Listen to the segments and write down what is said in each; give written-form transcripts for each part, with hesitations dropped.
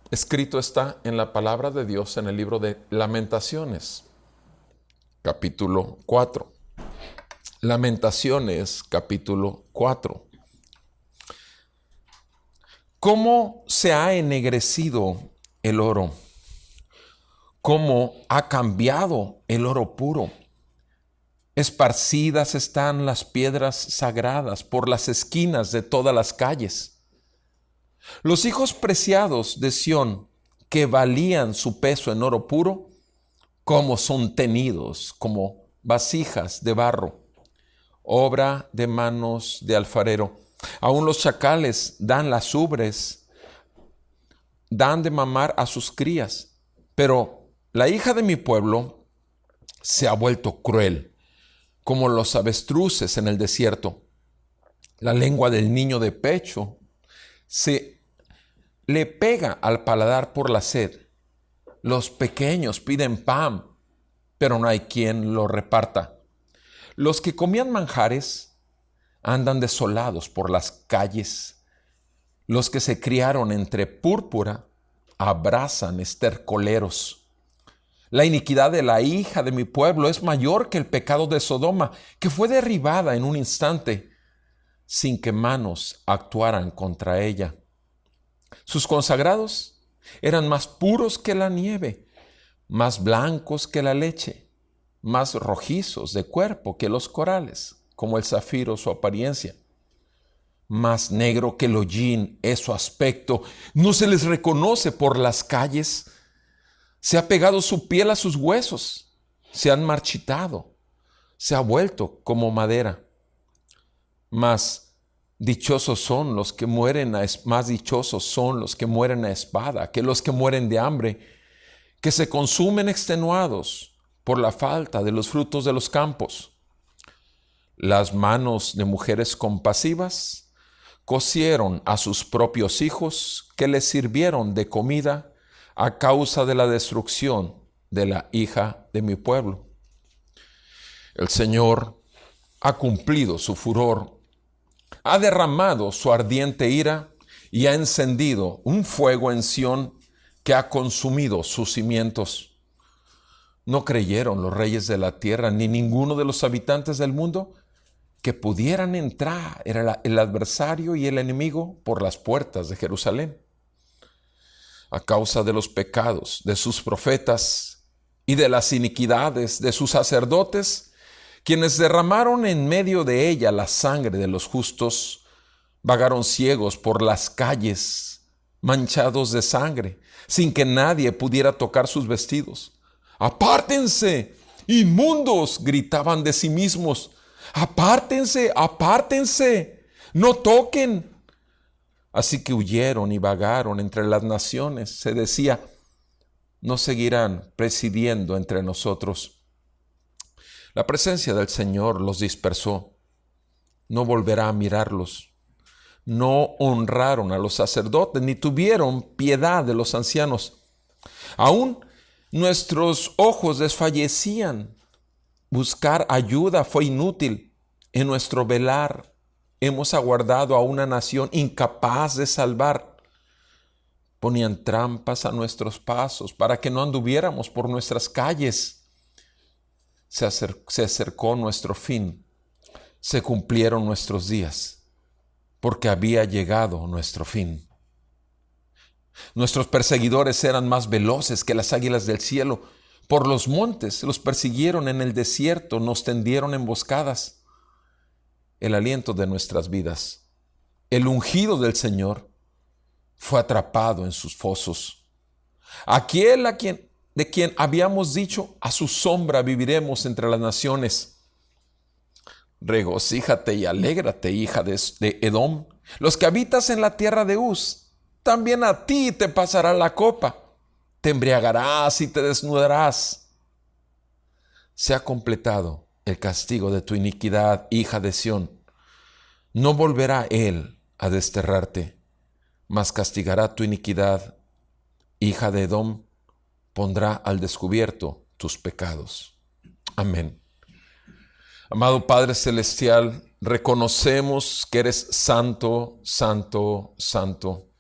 Escrito está en la palabra de Dios en el libro de Lamentaciones, capítulo 4. Lamentaciones, capítulo 4. ¿Cómo se ha ennegrecido el oro? ¿Cómo ha cambiado el oro puro? Esparcidas están las piedras sagradas por las esquinas de todas las calles. Los hijos preciados de Sión, que valían su peso en oro puro, como son tenidos como vasijas de barro, obra de manos de alfarero. Aún los chacales dan las ubres, dan de mamar a sus crías. Pero la hija de mi pueblo se ha vuelto cruel, como los avestruces en el desierto. La lengua del niño de pecho se le pega al paladar por la sed. Los pequeños piden pan, pero no hay quien lo reparta. Los que comían manjares andan desolados por las calles. Los que se criaron entre púrpura abrazan estercoleros. La iniquidad de la hija de mi pueblo es mayor que el pecado de Sodoma, que fue derribada en un instante, sin que manos actuaran contra ella. Sus consagrados eran más puros que la nieve, más blancos que la leche, más rojizos de cuerpo que los corales, como el zafiro su apariencia. Más negro que el hollín es su aspecto, no se les reconoce por las calles. Se ha pegado su piel a sus huesos, se han marchitado, se ha vuelto como madera. Más dichosos son los que mueren más dichosos son los que mueren a espada que los que mueren de hambre, que se consumen extenuados por la falta de los frutos de los campos. Las manos de mujeres compasivas cocieron a sus propios hijos que les sirvieron de comida a causa de la destrucción de la hija de mi pueblo. El Señor ha cumplido su furor, ha derramado su ardiente ira y ha encendido un fuego en Sión que ha consumido sus cimientos. No creyeron los reyes de la tierra ni ninguno de los habitantes del mundo que pudieran entrar el adversario y el enemigo por las puertas de Jerusalén. A causa de los pecados de sus profetas y de las iniquidades de sus sacerdotes, quienes derramaron en medio de ella la sangre de los justos, vagaron ciegos por las calles, manchados de sangre, sin que nadie pudiera tocar sus vestidos. ¡Apártense, inmundos!, gritaban de sí mismos. ¡Apártense, apártense! ¡No toquen! Así que huyeron y vagaron entre las naciones. Se decía, no seguirán presidiendo entre nosotros. La presencia del Señor los dispersó. No volverá a mirarlos. No honraron a los sacerdotes, ni tuvieron piedad de los ancianos. Aún nuestros ojos desfallecían. Buscar ayuda fue inútil. En nuestro velar hemos aguardado a una nación incapaz de salvar. Ponían trampas a nuestros pasos para que no anduviéramos por nuestras calles. Se acercó nuestro fin. Se cumplieron nuestros días, porque había llegado nuestro fin. Nuestros perseguidores eran más veloces que las águilas del cielo. Por los montes los persiguieron, en el desierto nos tendieron emboscadas. El aliento de nuestras vidas, el ungido del Señor, fue atrapado en sus fosos. Aquel de quien habíamos dicho, a su sombra viviremos entre las naciones. Regocíjate y alégrate, hija de Edom, los que habitas en la tierra de Uz. También a ti te pasará la copa, te embriagarás y te desnudarás. Se ha completado el castigo de tu iniquidad, hija de Sión. No volverá él a desterrarte, mas castigará tu iniquidad, hija de Edom, pondrá al descubierto tus pecados. Amén. Amado Padre Celestial, reconocemos que eres santo, santo, santo.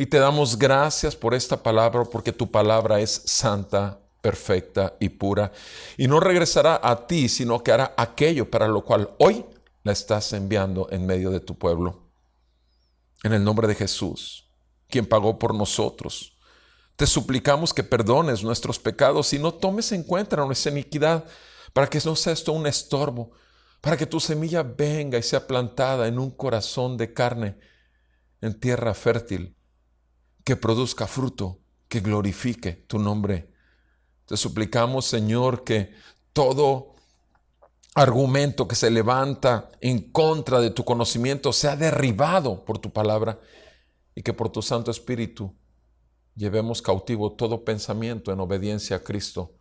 Y te damos gracias por esta palabra, porque tu palabra es santa, perfecta y pura. Y no regresará a ti, sino que hará aquello para lo cual hoy la estás enviando en medio de tu pueblo. En el nombre de Jesús, quien pagó por nosotros, te suplicamos que perdones nuestros pecados y no tomes en cuenta nuestra iniquidad, para que no sea esto un estorbo, para que tu semilla venga y sea plantada en un corazón de carne, en tierra fértil, que produzca fruto, que glorifique tu nombre. Te suplicamos, Señor, que todo argumento que se levanta en contra de tu conocimiento sea derribado por tu palabra, y que por tu Santo Espíritu llevemos cautivo todo pensamiento en obediencia a Cristo,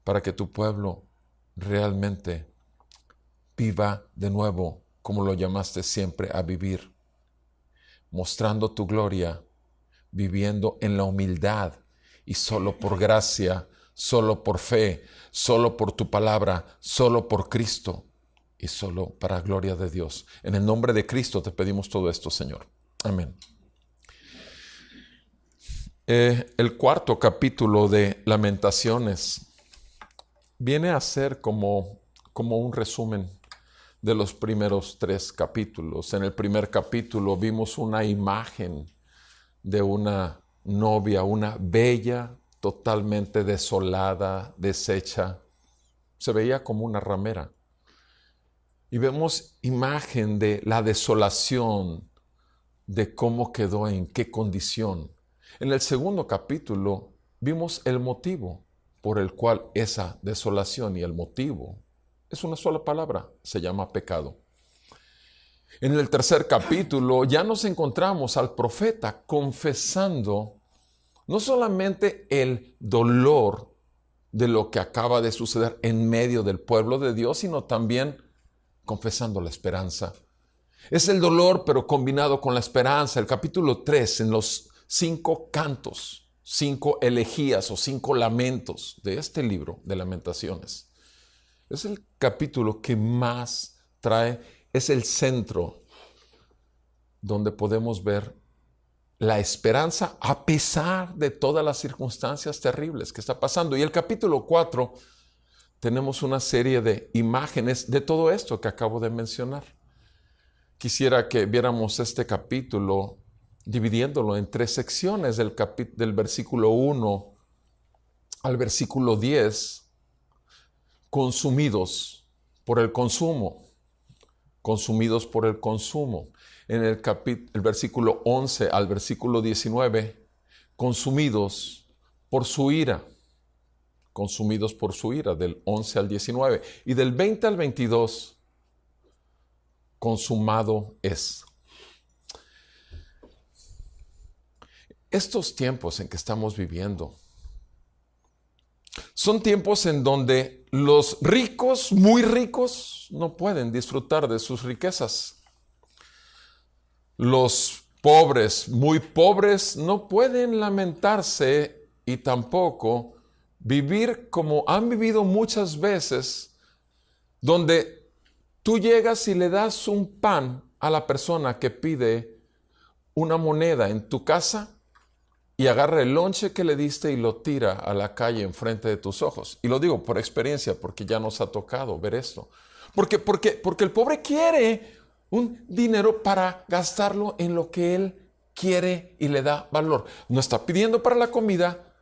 para que tu pueblo realmente viva de nuevo como lo llamaste siempre a vivir, mostrando tu gloria, viviendo en la humildad y solo por gracia, solo por fe, solo por tu palabra, solo por Cristo y solo para gloria de Dios. En el nombre de Cristo te pedimos todo esto, Señor. Amén. El cuarto capítulo de Lamentaciones viene a ser como un resumen de los primeros 3 capítulos. En el primer capítulo vimos una imagen de una novia, una bella, totalmente desolada, deshecha. Se veía como una ramera. Y vemos imagen de la desolación, de cómo quedó, en qué condición. En el segundo capítulo vimos el motivo por el cual esa desolación, y el motivo es una sola palabra, se llama pecado. En el tercer capítulo ya nos encontramos al profeta confesando no solamente el dolor de lo que acaba de suceder en medio del pueblo de Dios, sino también confesando la esperanza. Es el dolor, pero combinado con la esperanza. El capítulo 3, en los 5 cantos, 5 elegías o 5 lamentos de este libro de Lamentaciones, es el capítulo que más trae, es el centro donde podemos ver la esperanza a pesar de todas las circunstancias terribles que está pasando. Y el capítulo 4 tenemos una serie de imágenes de todo esto que acabo de mencionar. Quisiera que viéramos este capítulo dividiéndolo en 3 secciones, del versículo 1 al versículo 10, consumidos por el consumo, consumidos por el consumo. En el versículo 11 al versículo 19, consumidos por su ira, consumidos por su ira, del 11 al 19. Y del 20 al 22, consumado es. Estos tiempos en que estamos viviendo son tiempos en donde los ricos, muy ricos, no pueden disfrutar de sus riquezas. Los pobres, muy pobres, no pueden lamentarse y tampoco vivir como han vivido muchas veces, donde tú llegas y le das un pan a la persona que pide una moneda en tu casa y agarra el lonche que le diste y lo tira a la calle enfrente de tus ojos. Y lo digo por experiencia, porque ya nos ha tocado ver esto. Porque el pobre quiere un dinero para gastarlo en lo que él quiere y le da valor. No está pidiendo para la comida.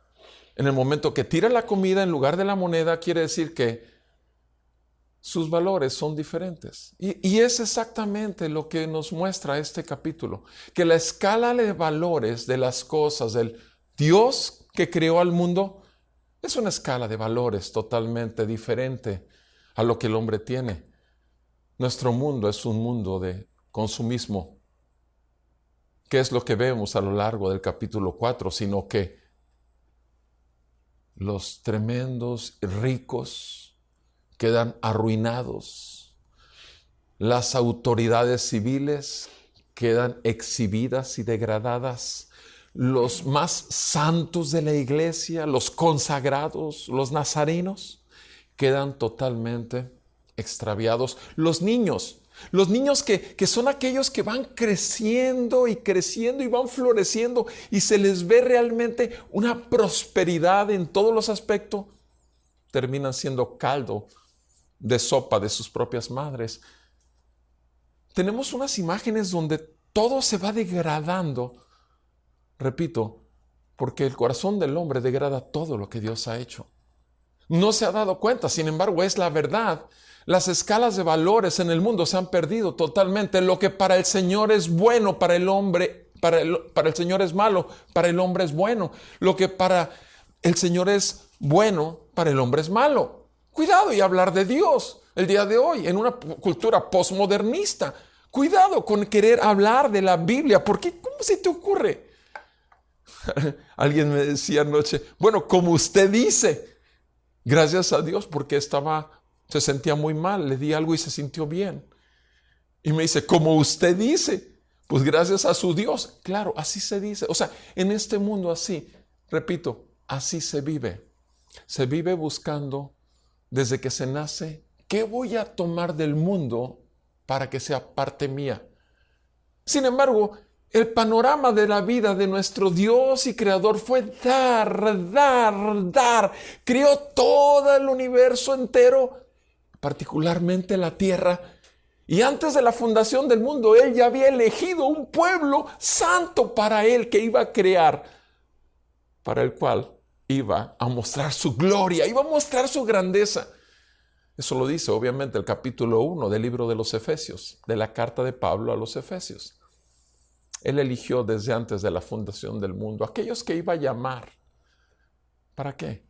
En el momento que tira la comida en lugar de la moneda, quiere decir que sus valores son diferentes. Y es exactamente lo que nos muestra este capítulo, que la escala de valores de las cosas del Dios que creó al mundo es una escala de valores totalmente diferente a lo que el hombre tiene. Nuestro mundo es un mundo de consumismo. ¿Qué es lo que vemos a lo largo del capítulo 4? Sino que los tremendos ricos quedan arruinados. Las autoridades civiles quedan exhibidas y degradadas. Los más santos de la iglesia, los consagrados, los nazarenos, quedan totalmente extraviados. Los niños Los niños que son aquellos que van creciendo y creciendo y van floreciendo y se les ve realmente una prosperidad en todos los aspectos, terminan siendo caldo de sopa de sus propias madres. Tenemos unas imágenes donde todo se va degradando, repito, porque el corazón del hombre degrada todo lo que Dios ha hecho. No se ha dado cuenta, sin embargo, es la verdad. Las escalas de valores en el mundo se han perdido totalmente. Lo que para el Señor es bueno, para el hombre, para el Señor es malo, para el hombre es bueno. Lo que para el Señor es bueno, para el hombre es malo. Cuidado y hablar de Dios el día de hoy en una cultura postmodernista. Cuidado con querer hablar de la Biblia, porque ¿cómo se te ocurre? Alguien me decía anoche, bueno, como usted dice, gracias a Dios porque se sentía muy mal, le di algo y se sintió bien. Y me dice, como usted dice, pues gracias a su Dios. Claro, así se dice. O sea, en este mundo así, repito, así se vive. Se vive buscando desde que se nace, ¿qué voy a tomar del mundo para que sea parte mía? Sin embargo, el panorama de la vida de nuestro Dios y Creador fue dar. Creó todo el universo entero, particularmente la tierra. Y antes de la fundación del mundo, Él ya había elegido un pueblo santo para Él que iba a crear, para el cual iba a mostrar su gloria, iba a mostrar su grandeza. Eso lo dice obviamente el capítulo 1 del libro de los Efesios, de la carta de Pablo a los Efesios. Él eligió desde antes de la fundación del mundo aquellos que iba a llamar. ¿Para qué?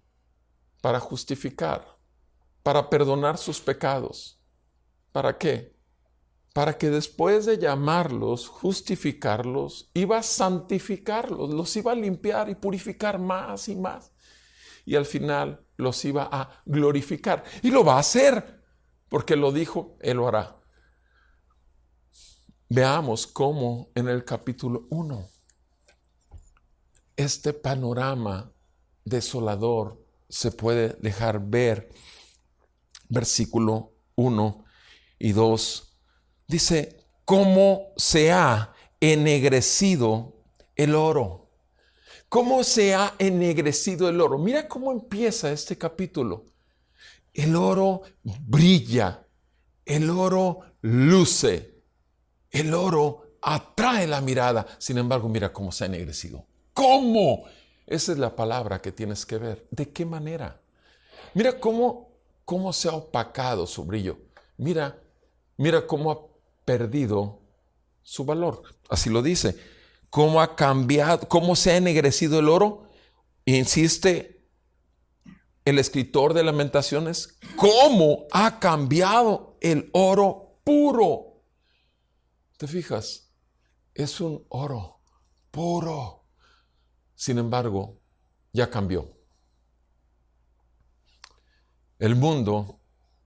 Para justificar, para perdonar sus pecados. ¿Para qué? Para que después de llamarlos, justificarlos, iba a santificarlos, los iba a limpiar y purificar más y más. Y al final los iba a glorificar. Y lo va a hacer, porque lo dijo, Él lo hará. Veamos cómo en el capítulo 1 este panorama desolador se puede dejar ver. Versículo 1 y 2 dice, ¿cómo se ha ennegrecido el oro? ¿Cómo se ha ennegrecido el oro? Mira cómo empieza este capítulo. El oro brilla, el oro luce. El oro atrae la mirada. Sin embargo, mira cómo se ha ennegrecido. ¿Cómo? Esa es la palabra que tienes que ver. ¿De qué manera? Mira cómo se ha opacado su brillo. Mira cómo ha perdido su valor. Así lo dice. ¿Cómo ha cambiado? ¿Cómo se ha ennegrecido el oro? Insiste el escritor de Lamentaciones. ¿Cómo ha cambiado el oro puro? ¿Te fijas? Es un oro puro. Sin embargo, ya cambió. El mundo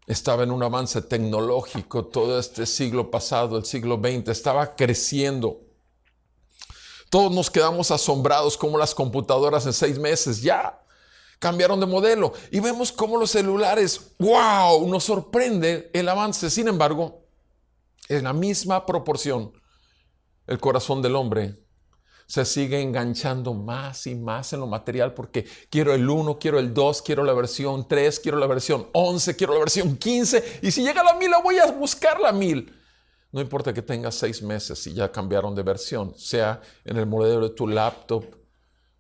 estaba en un avance tecnológico todo este siglo pasado, el siglo XX, estaba creciendo. Todos nos quedamos asombrados como las computadoras en 6 meses ya cambiaron de modelo. Y vemos cómo los celulares, ¡wow!, nos sorprende el avance. Sin embargo, en la misma proporción, el corazón del hombre se sigue enganchando más y más en lo material porque quiero el 1, quiero el 2, quiero la versión 3, quiero la versión 11, quiero la versión 15 y si llega a la 1000 la voy a buscar la 1000. No importa que tengas 6 meses y ya cambiaron de versión, sea en el modelo de tu laptop,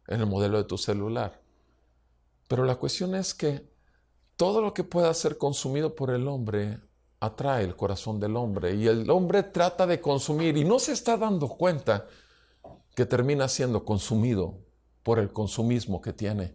en el modelo de tu celular. Pero la cuestión es que todo lo que pueda ser consumido por el hombre atrae el corazón del hombre y el hombre trata de consumir y no se está dando cuenta que termina siendo consumido por el consumismo que tiene.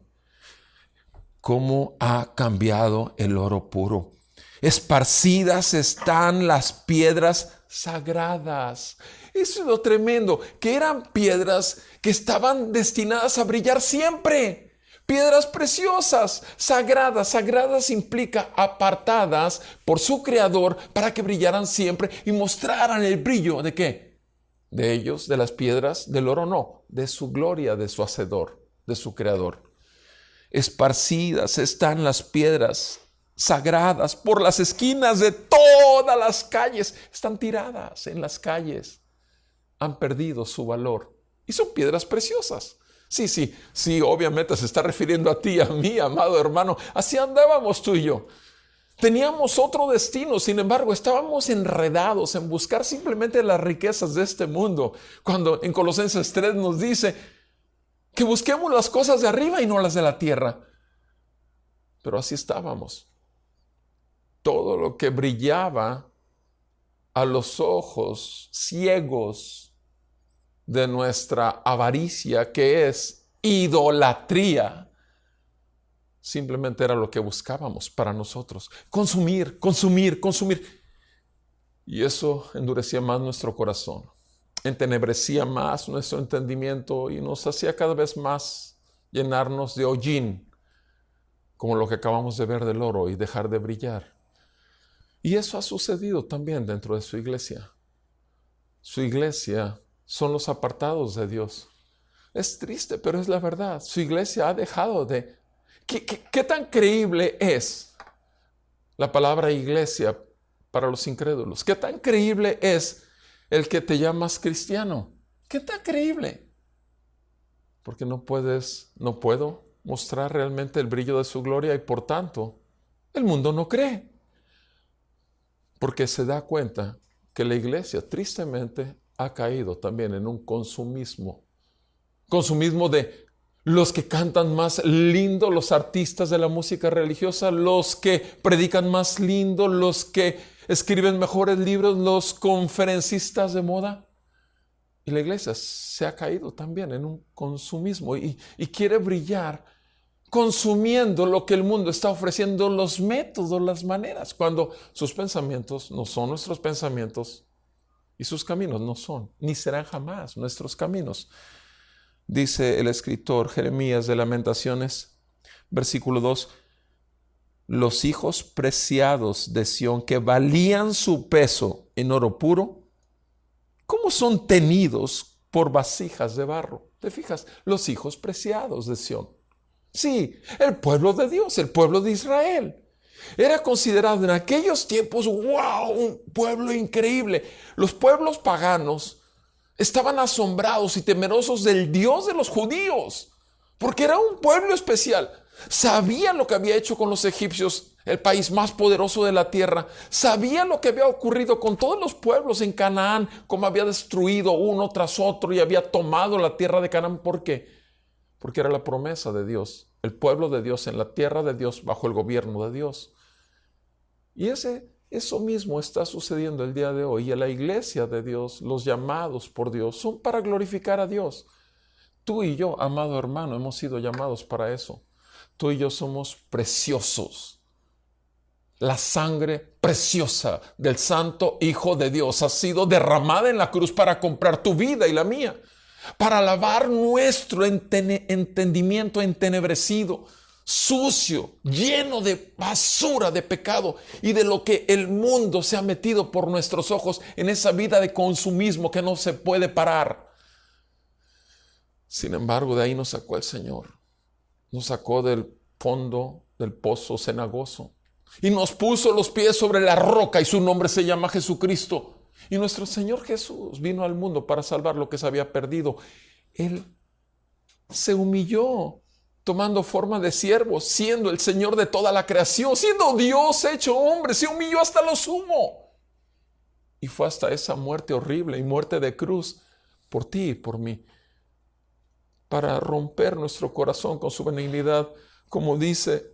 ¿Cómo ha cambiado el oro puro? Esparcidas están las piedras sagradas. Eso es lo tremendo, que eran piedras que estaban destinadas a brillar siempre. Piedras preciosas, sagradas. Sagradas implica apartadas por su creador para que brillaran siempre y mostraran el brillo ¿de qué? De ellos, de las piedras, del oro no, de su gloria, de su hacedor, de su creador. Esparcidas están las piedras sagradas por las esquinas de todas las calles. Están tiradas en las calles. Han perdido su valor. Y son piedras preciosas. Sí, obviamente se está refiriendo a ti, a mí, amado hermano. Así andábamos tú y yo. Teníamos otro destino, sin embargo, estábamos enredados en buscar simplemente las riquezas de este mundo. Cuando en Colosenses 3 nos dice que busquemos las cosas de arriba y no las de la tierra. Pero así estábamos. Todo lo que brillaba a los ojos ciegos de nuestra avaricia, que es idolatría, simplemente era lo que buscábamos para nosotros. Consumir. Y eso endurecía más nuestro corazón, entenebrecía más nuestro entendimiento y nos hacía cada vez más llenarnos de hollín, como lo que acabamos de ver del oro, y dejar de brillar. Y eso ha sucedido también dentro de su iglesia. Su iglesia son los apartados de Dios. Es triste, pero es la verdad. Su iglesia ha dejado de... ¿Qué tan creíble es la palabra iglesia para los incrédulos? ¿Qué tan creíble es el que te llamas cristiano? ¿Qué tan creíble? Porque no puedo mostrar realmente el brillo de su gloria y por tanto el mundo no cree. Porque se da cuenta que la iglesia tristemente ha caído también en un consumismo. Consumismo de los que cantan más lindo, los artistas de la música religiosa, los que predican más lindo, los que escriben mejores libros, los conferencistas de moda. Y la iglesia se ha caído también en un consumismo y quiere brillar consumiendo lo que el mundo está ofreciendo, los métodos, las maneras, cuando sus pensamientos no son nuestros pensamientos y sus caminos no son, ni serán jamás nuestros caminos. Dice el escritor Jeremías de Lamentaciones, versículo 2, los hijos preciados de Sión que valían su peso en oro puro, ¿cómo son tenidos por vasijas de barro? ¿Te fijas? Los hijos preciados de Sión. Sí, el pueblo de Dios, el pueblo de Israel. Era considerado en aquellos tiempos, wow, un pueblo increíble. Los pueblos paganos estaban asombrados y temerosos del Dios de los judíos, porque era un pueblo especial. Sabían lo que había hecho con los egipcios, el país más poderoso de la tierra. Sabían lo que había ocurrido con todos los pueblos en Canaán, cómo había destruido uno tras otro y había tomado la tierra de Canaán. ¿Por qué? Porque era la promesa de Dios, el pueblo de Dios en la tierra de Dios, bajo el gobierno de Dios. Y eso mismo está sucediendo el día de hoy. Y la iglesia de Dios, los llamados por Dios, son para glorificar a Dios. Tú y yo, amado hermano, hemos sido llamados para eso. Tú y yo somos preciosos. La sangre preciosa del Santo Hijo de Dios ha sido derramada en la cruz para comprar tu vida y la mía, para lavar nuestro entendimiento entenebrecido, sucio, lleno de basura, de pecado y de lo que el mundo se ha metido por nuestros ojos en esa vida de consumismo que no se puede parar. Sin embargo, de ahí nos sacó el Señor. Nos sacó del fondo del pozo cenagoso y nos puso los pies sobre la roca, y su nombre se llama Jesucristo. Y nuestro Señor Jesús vino al mundo para salvar lo que se había perdido. Él se humilló, tomando forma de siervo, siendo el Señor de toda la creación, siendo Dios hecho hombre, se humilló hasta lo sumo. Y fue hasta esa muerte horrible y muerte de cruz por ti y por mí, para romper nuestro corazón con su benignidad. Como dice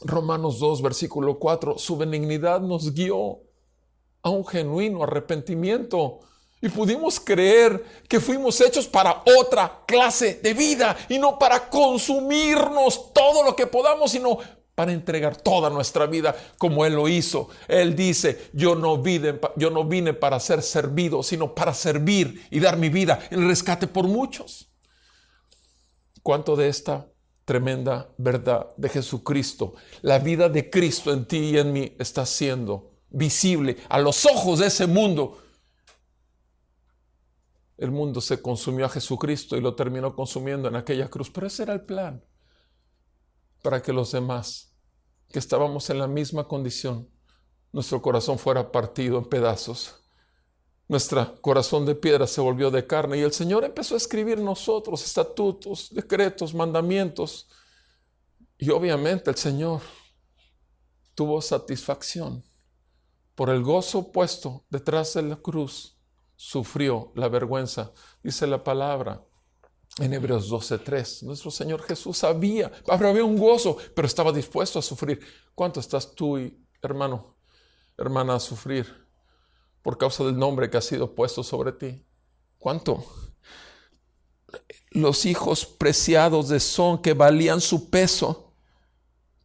Romanos 2, versículo 4, su benignidad nos guió a un genuino arrepentimiento y pudimos creer que fuimos hechos para otra clase de vida y no para consumirnos todo lo que podamos, sino para entregar toda nuestra vida como Él lo hizo. Él dice, yo no vine para ser servido, sino para servir y dar mi vida en rescate por muchos. ¿Cuánto de esta tremenda verdad de Jesucristo, la vida de Cristo en ti y en mí, está siendo visible a los ojos de ese mundo? El mundo se consumió a Jesucristo y lo terminó consumiendo en aquella cruz, pero ese era el plan, para que los demás que estábamos en la misma condición, nuestro corazón fuera partido en pedazos. Nuestro corazón de piedra se volvió de carne y el Señor empezó a escribir en nosotros estatutos, decretos, mandamientos. Y obviamente el Señor tuvo satisfacción. Por el gozo puesto detrás de la cruz, sufrió la vergüenza. Dice la palabra en Hebreos 12:3. Nuestro Señor Jesús sabía, había un gozo, pero estaba dispuesto a sufrir. ¿Cuánto estás tú, hermano, hermana, a sufrir por causa del nombre que ha sido puesto sobre ti? ¿Cuánto? Los hijos preciados de Son, que valían su peso,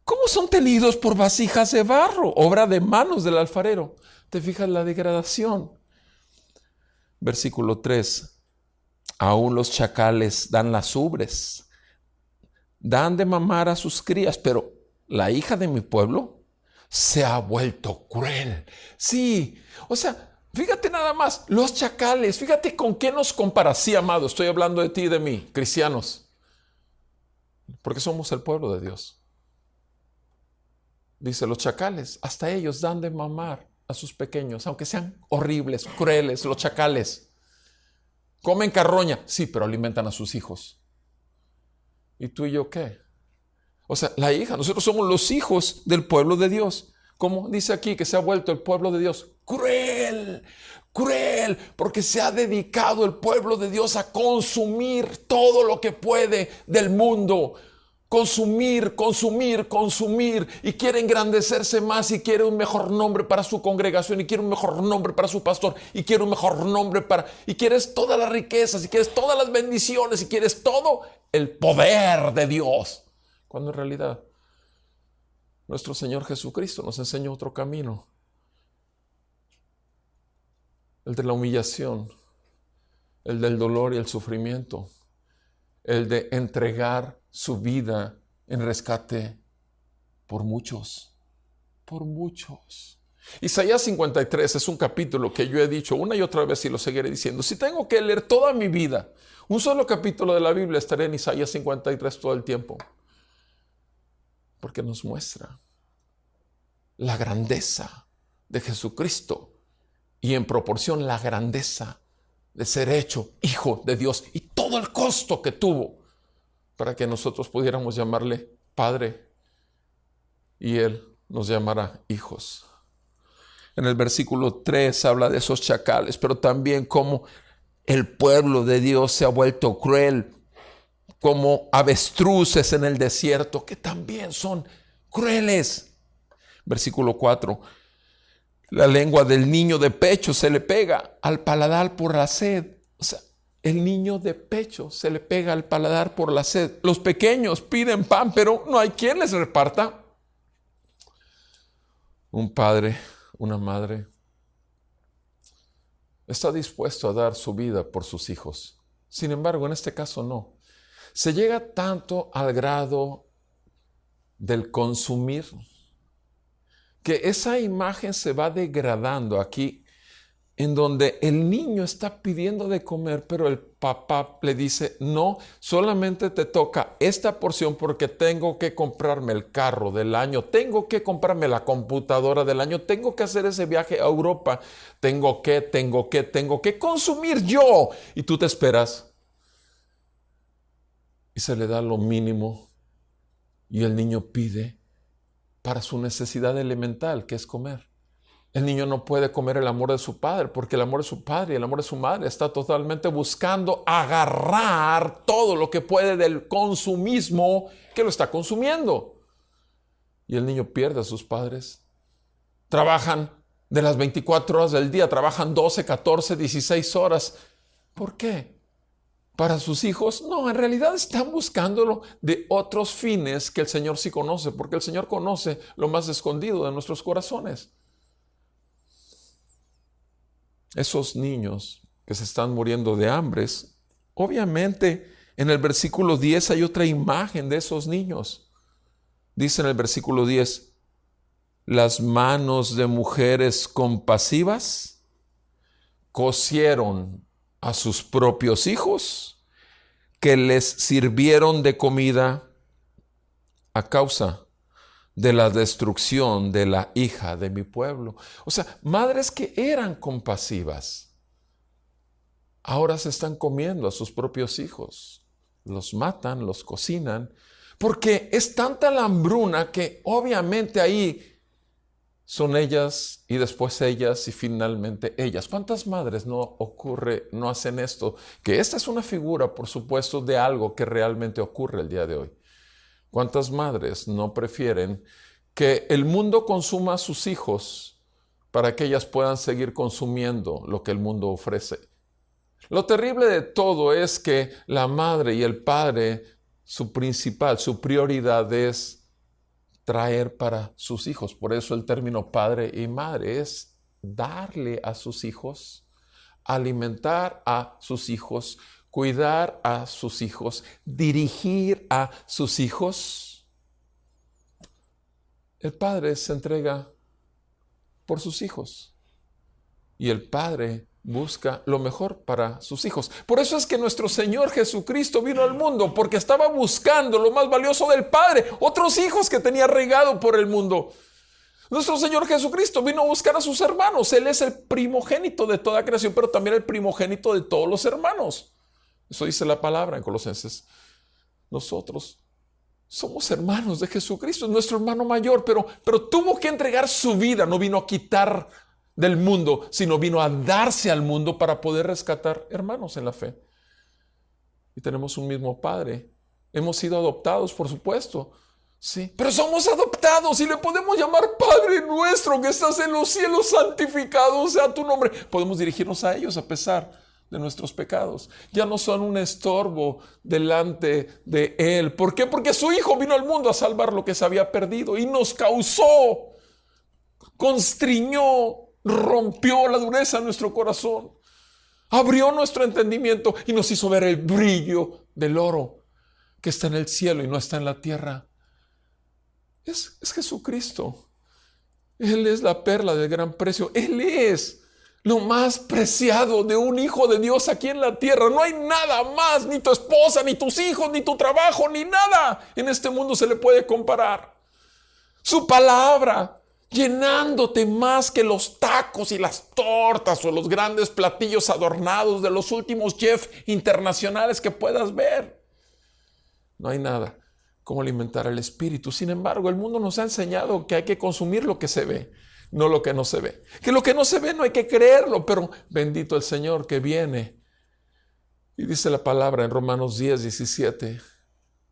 ¿cómo son tenidos por vasijas de barro, obra de manos del alfarero? ¿Te fijas la degradación? Versículo 3. Aún los chacales dan las ubres, dan de mamar a sus crías, pero la hija de mi pueblo se ha vuelto cruel. Sí, o sea, fíjate nada más, los chacales, fíjate con qué nos compara. Sí, amado, estoy hablando de ti y de mí, cristianos, porque somos el pueblo de Dios. Dice, los chacales, hasta ellos dan de mamar a sus pequeños, aunque sean horribles, crueles, los chacales. Comen carroña, sí, pero alimentan a sus hijos. ¿Y tú y yo qué? O sea, la hija, nosotros somos los hijos del pueblo de Dios. Como dice aquí que se ha vuelto el pueblo de Dios cruel, cruel, porque se ha dedicado el pueblo de Dios a consumir todo lo que puede del mundo. Consumir, y quiere engrandecerse más y quiere un mejor nombre para su congregación y quiere un mejor nombre para su pastor y quiere un mejor nombre y quieres todas las riquezas y quieres todas las bendiciones y quieres todo el poder de Dios, cuando en realidad nuestro Señor Jesucristo nos enseñó otro camino, el de la humillación, el del dolor y el sufrimiento, el de entregar su vida en rescate por muchos. Isaías 53 es un capítulo que yo he dicho una y otra vez y lo seguiré diciendo. Si tengo que leer toda mi vida, un solo capítulo de la Biblia, estaré en Isaías 53 todo el tiempo. Porque nos muestra la grandeza de Jesucristo y en proporción la grandeza de ser hecho hijo de Dios y todo el costo que tuvo para que nosotros pudiéramos llamarle Padre y Él nos llamará hijos. En el versículo 3 habla de esos chacales, pero también cómo el pueblo de Dios se ha vuelto cruel, como avestruces en el desierto, que también son crueles. Versículo 4. La lengua del niño de pecho se le pega al paladar por la sed. O sea, el niño de pecho se le pega al paladar por la sed. Los pequeños piden pan, pero no hay quien les reparta. Un padre, una madre, está dispuesto a dar su vida por sus hijos. Sin embargo, en este caso no. Se llega tanto al grado del consumir que esa imagen se va degradando aquí, en donde el niño está pidiendo de comer, pero el papá le dice, no, solamente te toca esta porción porque tengo que comprarme el carro del año, tengo que comprarme la computadora del año, tengo que hacer ese viaje a Europa, tengo que consumir yo. Y tú te esperas y se le da lo mínimo y el niño pide para su necesidad elemental, que es comer. El niño no puede comer el amor de su padre, porque el amor de su padre y el amor de su madre está totalmente buscando agarrar todo lo que puede del consumismo que lo está consumiendo. Y el niño pierde a sus padres. Trabajan de las 24 horas del día, trabajan 12, 14, 16 horas. ¿Por qué? ¿Para sus hijos? No, en realidad están buscándolo de otros fines que el Señor sí conoce, porque el Señor conoce lo más escondido de nuestros corazones. Esos niños que se están muriendo de hambre, obviamente en el versículo 10 hay otra imagen de esos niños. Dice en el versículo 10, las manos de mujeres compasivas cocieron a sus propios hijos, que les sirvieron de comida a causa de la destrucción de la hija de mi pueblo. O sea, madres que eran compasivas, ahora se están comiendo a sus propios hijos. Los matan, los cocinan, porque es tanta la hambruna que obviamente ahí son ellas y después ellas y finalmente ellas. ¿Cuántas madres no hacen esto? Que esta es una figura, por supuesto, de algo que realmente ocurre el día de hoy. ¿Cuántas madres no prefieren que el mundo consuma a sus hijos para que ellas puedan seguir consumiendo lo que el mundo ofrece? Lo terrible de todo es que la madre y el padre, su prioridad es traer para sus hijos. Por eso el término padre y madre es darle a sus hijos, alimentar a sus hijos, cuidar a sus hijos, dirigir a sus hijos. El padre se entrega por sus hijos y el padre busca lo mejor para sus hijos. Por eso es que nuestro Señor Jesucristo vino al mundo, porque estaba buscando lo más valioso del Padre, otros hijos que tenía regado por el mundo. Nuestro Señor Jesucristo vino a buscar a sus hermanos. Él es el primogénito de toda creación, pero también el primogénito de todos los hermanos. Eso dice la palabra en Colosenses. Nosotros somos hermanos de Jesucristo, es nuestro hermano mayor, pero tuvo que entregar su vida, no vino a quitar del mundo, sino vino a darse al mundo para poder rescatar hermanos en la fe. Y tenemos un mismo Padre. Hemos sido adoptados, por supuesto. Sí, pero somos adoptados y le podemos llamar Padre nuestro que estás en los cielos, santificado sea tu nombre. Podemos dirigirnos a ellos a pesar de nuestros pecados. Ya no son un estorbo delante de Él. ¿Por qué? Porque su Hijo vino al mundo a salvar lo que se había perdido y nos causó, constriñó, rompió la dureza de nuestro corazón, abrió nuestro entendimiento y nos hizo ver el brillo del oro que está en el cielo y no está en la tierra. Es Jesucristo. Él es la perla del gran precio. Él es lo más preciado de un hijo de Dios aquí en la tierra. No hay nada más, ni tu esposa, ni tus hijos, ni tu trabajo, ni nada en este mundo se le puede comparar. Su palabra, llenándote más que los tacos y las tortas o los grandes platillos adornados de los últimos chefs internacionales que puedas ver. No hay nada como alimentar el espíritu. Sin embargo, el mundo nos ha enseñado que hay que consumir lo que se ve, no lo que no se ve. Que lo que no se ve no hay que creerlo, pero bendito el Señor que viene. Y dice la palabra en Romanos 10:17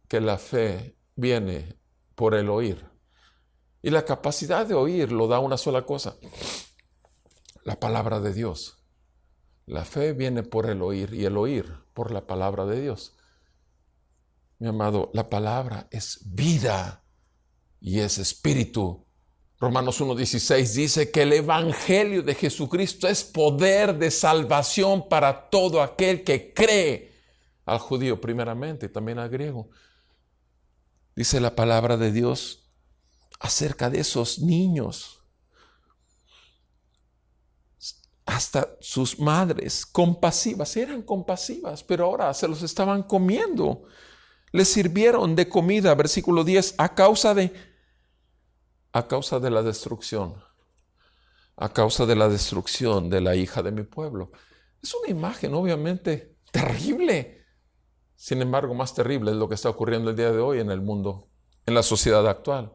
que la fe viene por el oír. Y la capacidad de oír lo da una sola cosa: la palabra de Dios. La fe viene por el oír y el oír por la palabra de Dios. Mi amado, la palabra es vida y es espíritu. Romanos 1:16 dice que el evangelio de Jesucristo es poder de salvación para todo aquel que cree, al judío primeramente y también al griego. Dice la palabra de Dios acerca de esos niños. Hasta sus madres compasivas, eran compasivas, pero ahora se los estaban comiendo. Les sirvieron de comida, versículo 10, a causa de la destrucción. A causa de la destrucción de la hija de mi pueblo. Es una imagen obviamente terrible. Sin embargo, más terrible es lo que está ocurriendo el día de hoy en el mundo, en la sociedad actual.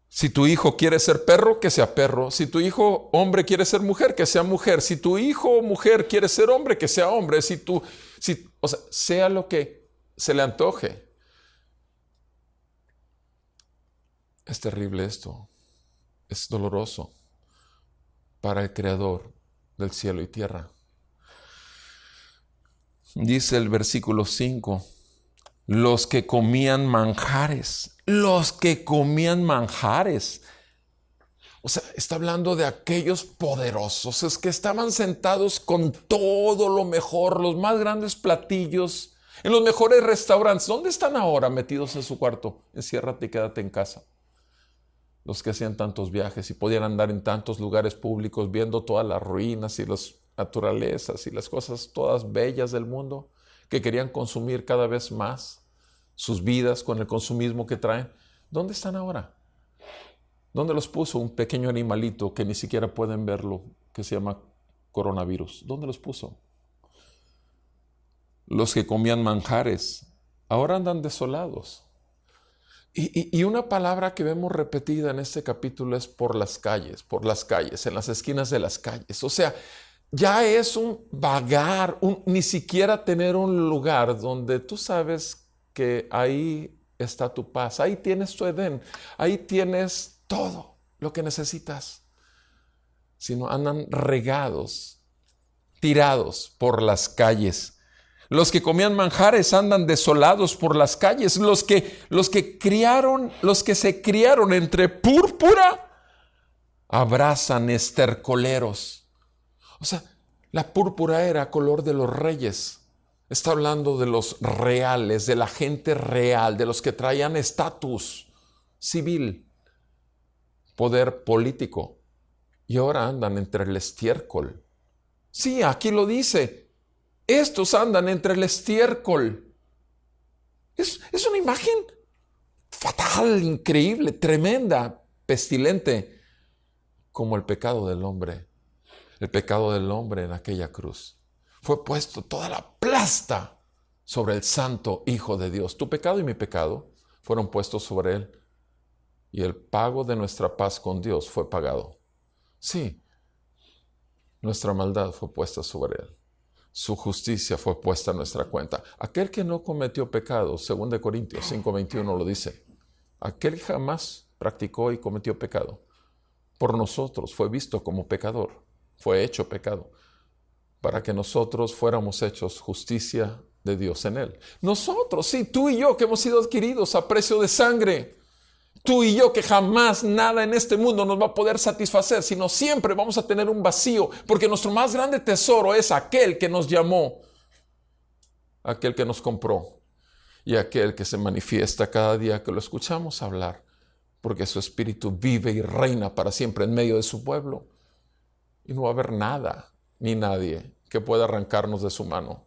Si tu hijo quiere ser perro, que sea perro. Si tu hijo hombre quiere ser mujer, que sea mujer. Si tu hijo mujer quiere ser hombre, que sea hombre. Sea lo que se le antoje. Es terrible esto. Es doloroso para el Creador del cielo y tierra. Dice el versículo 5. Los que comían manjares. Los que comían manjares. O sea, está hablando de aquellos poderosos, es que estaban sentados con todo lo mejor, los más grandes platillos, en los mejores restaurantes. ¿Dónde están ahora metidos en su cuarto? Enciérrate y quédate en casa. Los que hacían tantos viajes y podían andar en tantos lugares públicos viendo todas las ruinas y las naturalezas y las cosas todas bellas del mundo, que querían consumir cada vez más sus vidas con el consumismo que traen. ¿Dónde están ahora? ¿Dónde los puso? Un pequeño animalito que ni siquiera pueden verlo, que se llama coronavirus. ¿Dónde los puso? Los que comían manjares ahora andan desolados. Y una palabra que vemos repetida en este capítulo es por las calles, en las esquinas de las calles. O sea, ya es un vagar, ni siquiera tener un lugar donde tú sabes que ahí está tu paz, ahí tienes tu Edén, ahí tienes todo lo que necesitas. Sino andan regados, tirados por las calles. Los que comían manjares andan desolados por las calles. Los que se criaron entre púrpura abrazan estercoleros. O sea, la púrpura era color de los reyes. Está hablando de los reales, de la gente real, de los que traían estatus civil, poder político. Y ahora andan entre el estiércol. Sí, aquí lo dice. Estos andan entre el estiércol. Es una imagen fatal, increíble, tremenda, pestilente, como el pecado del hombre. El pecado del hombre en aquella cruz. Fue puesto toda la plasta sobre el santo Hijo de Dios. Tu pecado y mi pecado fueron puestos sobre él. Y el pago de nuestra paz con Dios fue pagado. Sí, nuestra maldad fue puesta sobre él. Su justicia fue puesta en nuestra cuenta. Aquel que no cometió pecado, 2 Corintios 5:21 lo dice. Aquel que jamás practicó y cometió pecado, por nosotros fue visto como pecador, fue hecho pecado, para que nosotros fuéramos hechos justicia de Dios en él. Nosotros, sí, tú y yo que hemos sido adquiridos a precio de sangre. Tú y yo que jamás nada en este mundo nos va a poder satisfacer, sino siempre vamos a tener un vacío, porque nuestro más grande tesoro es aquel que nos llamó, aquel que nos compró y aquel que se manifiesta cada día que lo escuchamos hablar, porque su espíritu vive y reina para siempre en medio de su pueblo. Y no va a haber nada ni nadie que pueda arrancarnos de su mano.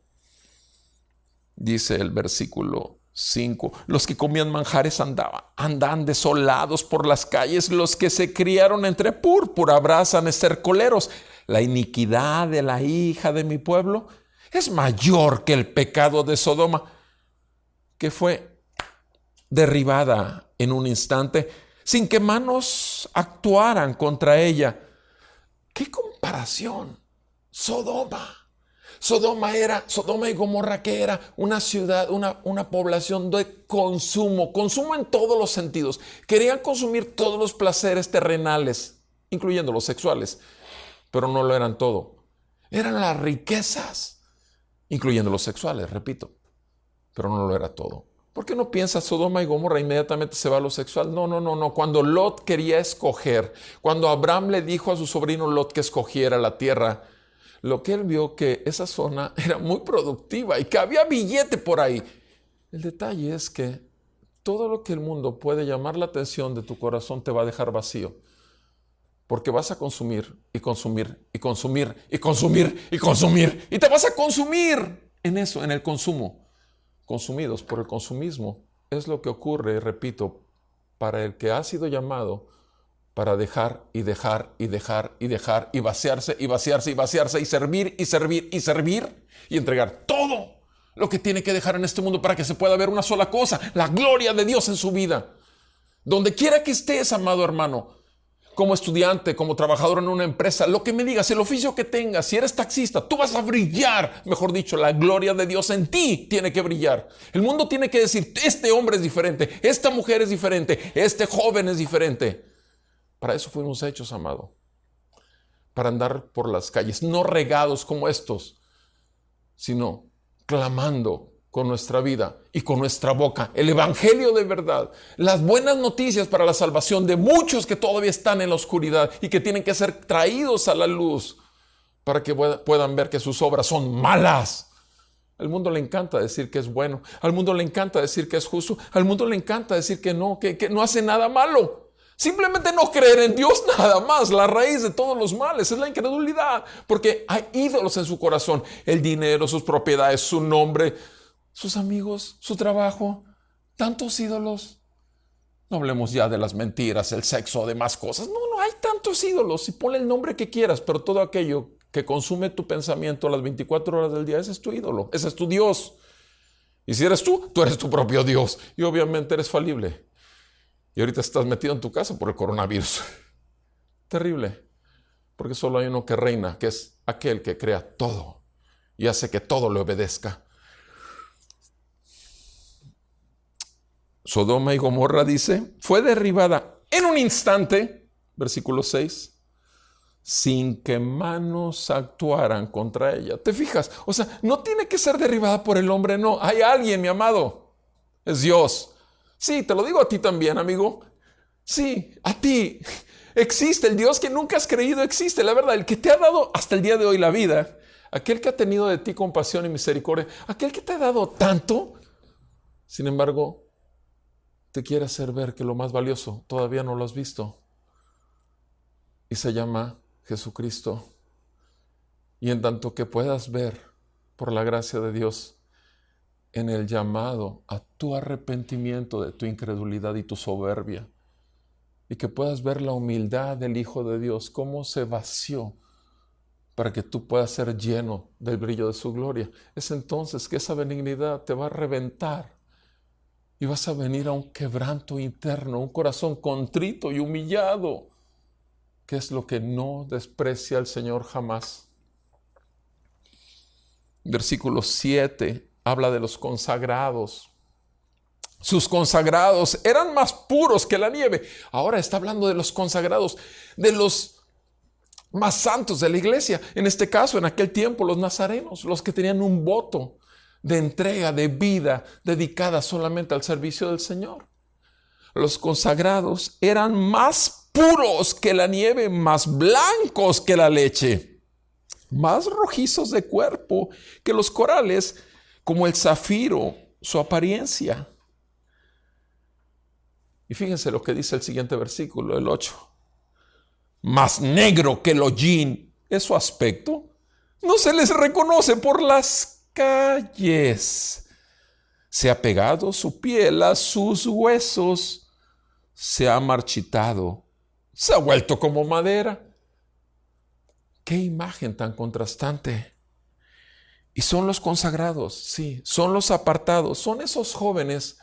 Dice el versículo 5. Los que comían manjares andan desolados por las calles. Los que se criaron entre púrpura abrazan estercoleros. La iniquidad de la hija de mi pueblo es mayor que el pecado de Sodoma, que fue derribada en un instante sin que manos actuaran contra ella. ¡Qué comparación! Sodoma y Gomorra, que era una ciudad, una población de consumo en todos los sentidos. Querían consumir todos los placeres terrenales, incluyendo los sexuales, pero no lo eran todo. Eran las riquezas, incluyendo los sexuales, repito, pero no lo era todo. ¿Por qué no piensa Sodoma y Gomorra inmediatamente se va a lo sexual? No. Cuando Lot quería escoger, cuando Abraham le dijo a su sobrino Lot que escogiera la tierra, lo que él vio que esa zona era muy productiva y que había billete por ahí. El detalle es que todo lo que el mundo puede llamar la atención de tu corazón te va a dejar vacío. Porque vas a consumir y consumir y consumir y consumir y consumir. Y te vas a consumir en eso, en el consumo. Consumidos por el consumismo. Es lo que ocurre, repito, para el que ha sido llamado para dejar y dejar y dejar y dejar y vaciarse y vaciarse y vaciarse y servir y servir y servir y entregar todo lo que tiene que dejar en este mundo para que se pueda ver una sola cosa, la gloria de Dios en su vida. Donde quiera que estés, amado hermano, como estudiante, como trabajador en una empresa, lo que me digas, el oficio que tengas, si eres taxista, tú vas a brillar. Mejor dicho, la gloria de Dios en ti tiene que brillar. El mundo tiene que decir, este hombre es diferente, esta mujer es diferente, este joven es diferente. Para eso fuimos hechos, amado. Para andar por las calles, no regados como estos, sino clamando con nuestra vida y con nuestra boca el evangelio de verdad, las buenas noticias para la salvación de muchos que todavía están en la oscuridad y que tienen que ser traídos a la luz para que puedan ver que sus obras son malas. Al mundo le encanta decir que es bueno, al mundo le encanta decir que es justo, al mundo le encanta decir que no hace nada malo. Simplemente no creer en Dios nada más. La raíz de todos los males es la incredulidad, porque hay ídolos en su corazón. El dinero, sus propiedades, su nombre, sus amigos, su trabajo, tantos ídolos. No hablemos ya de las mentiras, el sexo, demás cosas. No hay tantos ídolos. Y ponle el nombre que quieras, pero todo aquello que consume tu pensamiento las 24 horas del día, ese es tu ídolo, ese es tu Dios. Y si eres tú eres tu propio Dios. Y obviamente eres falible. Y ahorita estás metido en tu casa por el coronavirus. Terrible. Porque solo hay uno que reina, que es aquel que crea todo y hace que todo le obedezca. Sodoma y Gomorra, dice, fue derribada en un instante, versículo 6, sin que manos actuaran contra ella. ¿Te fijas? O sea, no tiene que ser derribada por el hombre, no. Hay alguien, mi amado. Es Dios. Sí, te lo digo a ti también, amigo. Sí, a ti. Existe el Dios que nunca has creído, existe, la verdad, el que te ha dado hasta el día de hoy la vida, aquel que ha tenido de ti compasión y misericordia, aquel que te ha dado tanto, sin embargo, te quiere hacer ver que lo más valioso todavía no lo has visto. Y se llama Jesucristo. Y en tanto que puedas ver, por la gracia de Dios, en el llamado a tu arrepentimiento de tu incredulidad y tu soberbia, y que puedas ver la humildad del Hijo de Dios, cómo se vació para que tú puedas ser lleno del brillo de su gloria. Es entonces que esa benignidad te va a reventar y vas a venir a un quebranto interno, un corazón contrito y humillado, que es lo que no desprecia el Señor jamás. Versículo 7 habla de los consagrados. Sus consagrados eran más puros que la nieve. Ahora está hablando de los consagrados, de los más santos de la iglesia. En este caso, en aquel tiempo, los nazarenos, los que tenían un voto de entrega, de vida dedicada solamente al servicio del Señor. Los consagrados eran más puros que la nieve, más blancos que la leche, más rojizos de cuerpo que los corales, como el zafiro, su apariencia. Y fíjense lo que dice el siguiente versículo, el 8. Más negro que el hollín es su aspecto. No se les reconoce por las calles. Se ha pegado su piel a sus huesos. Se ha marchitado. Se ha vuelto como madera. ¡Qué imagen tan contrastante! Y son los consagrados, sí, son los apartados, son esos jóvenes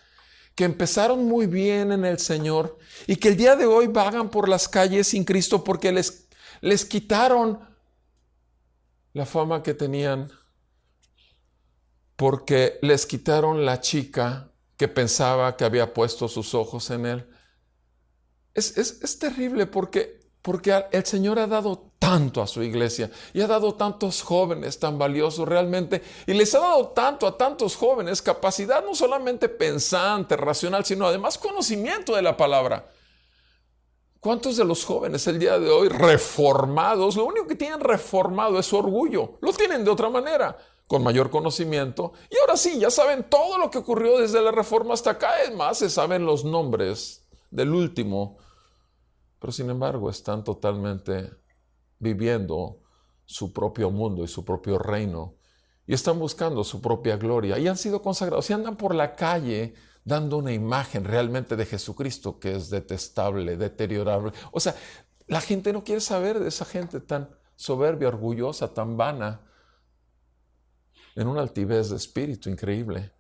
que empezaron muy bien en el Señor y que el día de hoy vagan por las calles sin Cristo porque les quitaron la fama que tenían, porque les quitaron la chica que pensaba que había puesto sus ojos en él. Es terrible porque el Señor ha dado tanto a su iglesia y ha dado tantos jóvenes tan valiosos realmente, y les ha dado tanto a tantos jóvenes capacidad no solamente pensante, racional, sino además conocimiento de la palabra. ¿Cuántos de los jóvenes el día de hoy reformados, lo único que tienen reformado es su orgullo? Lo tienen de otra manera, con mayor conocimiento, y ahora sí, ya saben todo lo que ocurrió desde la Reforma hasta acá. Es más, se saben los nombres del último, pero sin embargo están totalmente viviendo su propio mundo y su propio reino, y están buscando su propia gloria, y han sido consagrados y andan por la calle dando una imagen realmente de Jesucristo que es detestable, deteriorable. O sea, la gente no quiere saber de esa gente tan soberbia, orgullosa, tan vana, en una altivez de espíritu increíble.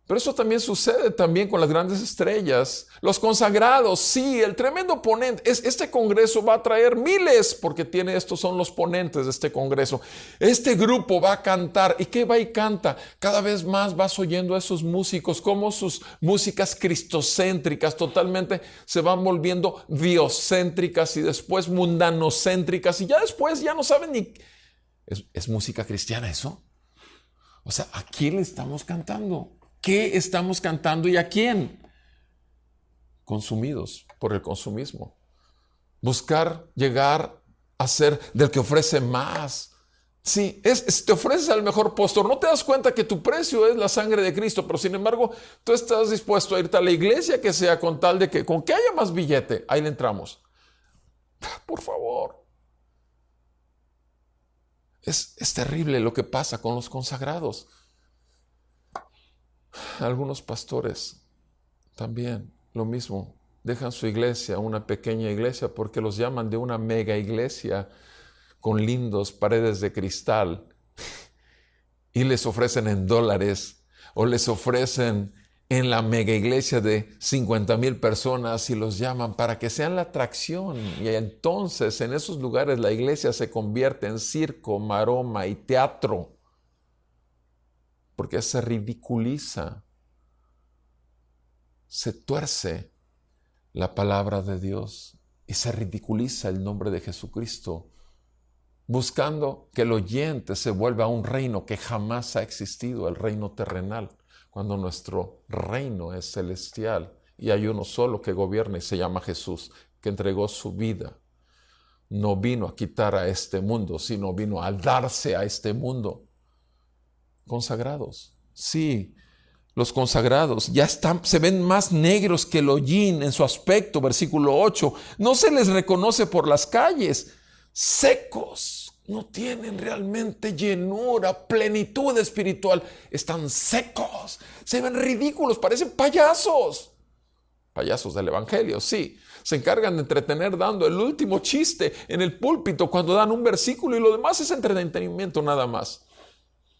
Pero eso también sucede también con las grandes estrellas, los consagrados. Sí, el tremendo ponente. Este congreso va a traer miles, porque estos son los ponentes de este congreso. Este grupo va a cantar. ¿Y qué va y canta? Cada vez más vas oyendo a esos músicos, como sus músicas cristocéntricas totalmente se van volviendo diocéntricas y después mundanocéntricas. Y ya después ya no saben ni... ¿Es música cristiana eso? O sea, ¿a quién le estamos cantando? ¿Qué estamos cantando y a quién? Consumidos por el consumismo. Buscar llegar a ser del que ofrece más. Sí, te ofreces al mejor postor. No te das cuenta que tu precio es la sangre de Cristo, pero sin embargo, tú estás dispuesto a irte a la iglesia que sea con tal de que con que haya más billete, ahí le entramos. Por favor. Es terrible lo que pasa con los consagrados. Algunos pastores también lo mismo dejan su iglesia, una pequeña iglesia, porque los llaman de una mega iglesia con lindos paredes de cristal y les ofrecen en dólares o les ofrecen en la mega iglesia de 50,000 personas y los llaman para que sean la atracción. Y entonces en esos lugares la iglesia se convierte en circo, maroma y teatro, porque se ridiculiza, se tuerce la palabra de Dios y se ridiculiza el nombre de Jesucristo, buscando que el oyente se vuelva a un reino que jamás ha existido, el reino terrenal, cuando nuestro reino es celestial y hay uno solo que gobierna y se llama Jesús, que entregó su vida. No vino a quitar a este mundo, sino vino a darse a este mundo. Consagrados, sí, los consagrados ya se ven más negros que el hollín en su aspecto, versículo 8. No se les reconoce por las calles, secos, no tienen realmente llenura, plenitud espiritual, están secos, se ven ridículos, parecen payasos del evangelio, sí. Se encargan de entretener dando el último chiste en el púlpito cuando dan un versículo y lo demás es entretenimiento nada más.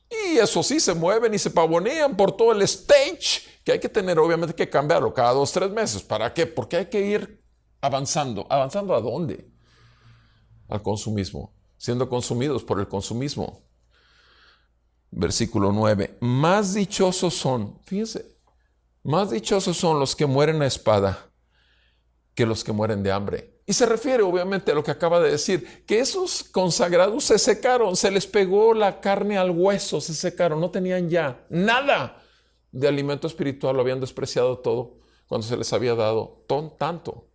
Y eso sí, se mueven y se pavonean por todo el stage, que hay que tener, obviamente, que cambiarlo cada 2 o 3 meses. ¿Para qué? Porque hay que ir avanzando. ¿Avanzando a dónde? Al consumismo, siendo consumidos por el consumismo. Versículo 9. Más dichosos son, fíjense, más dichosos son los que mueren a espada que los que mueren de hambre. Y se refiere obviamente a lo que acaba de decir, que esos consagrados se secaron, se les pegó la carne al hueso, se secaron, no tenían ya nada de alimento espiritual, lo habían despreciado todo cuando se les había dado tanto.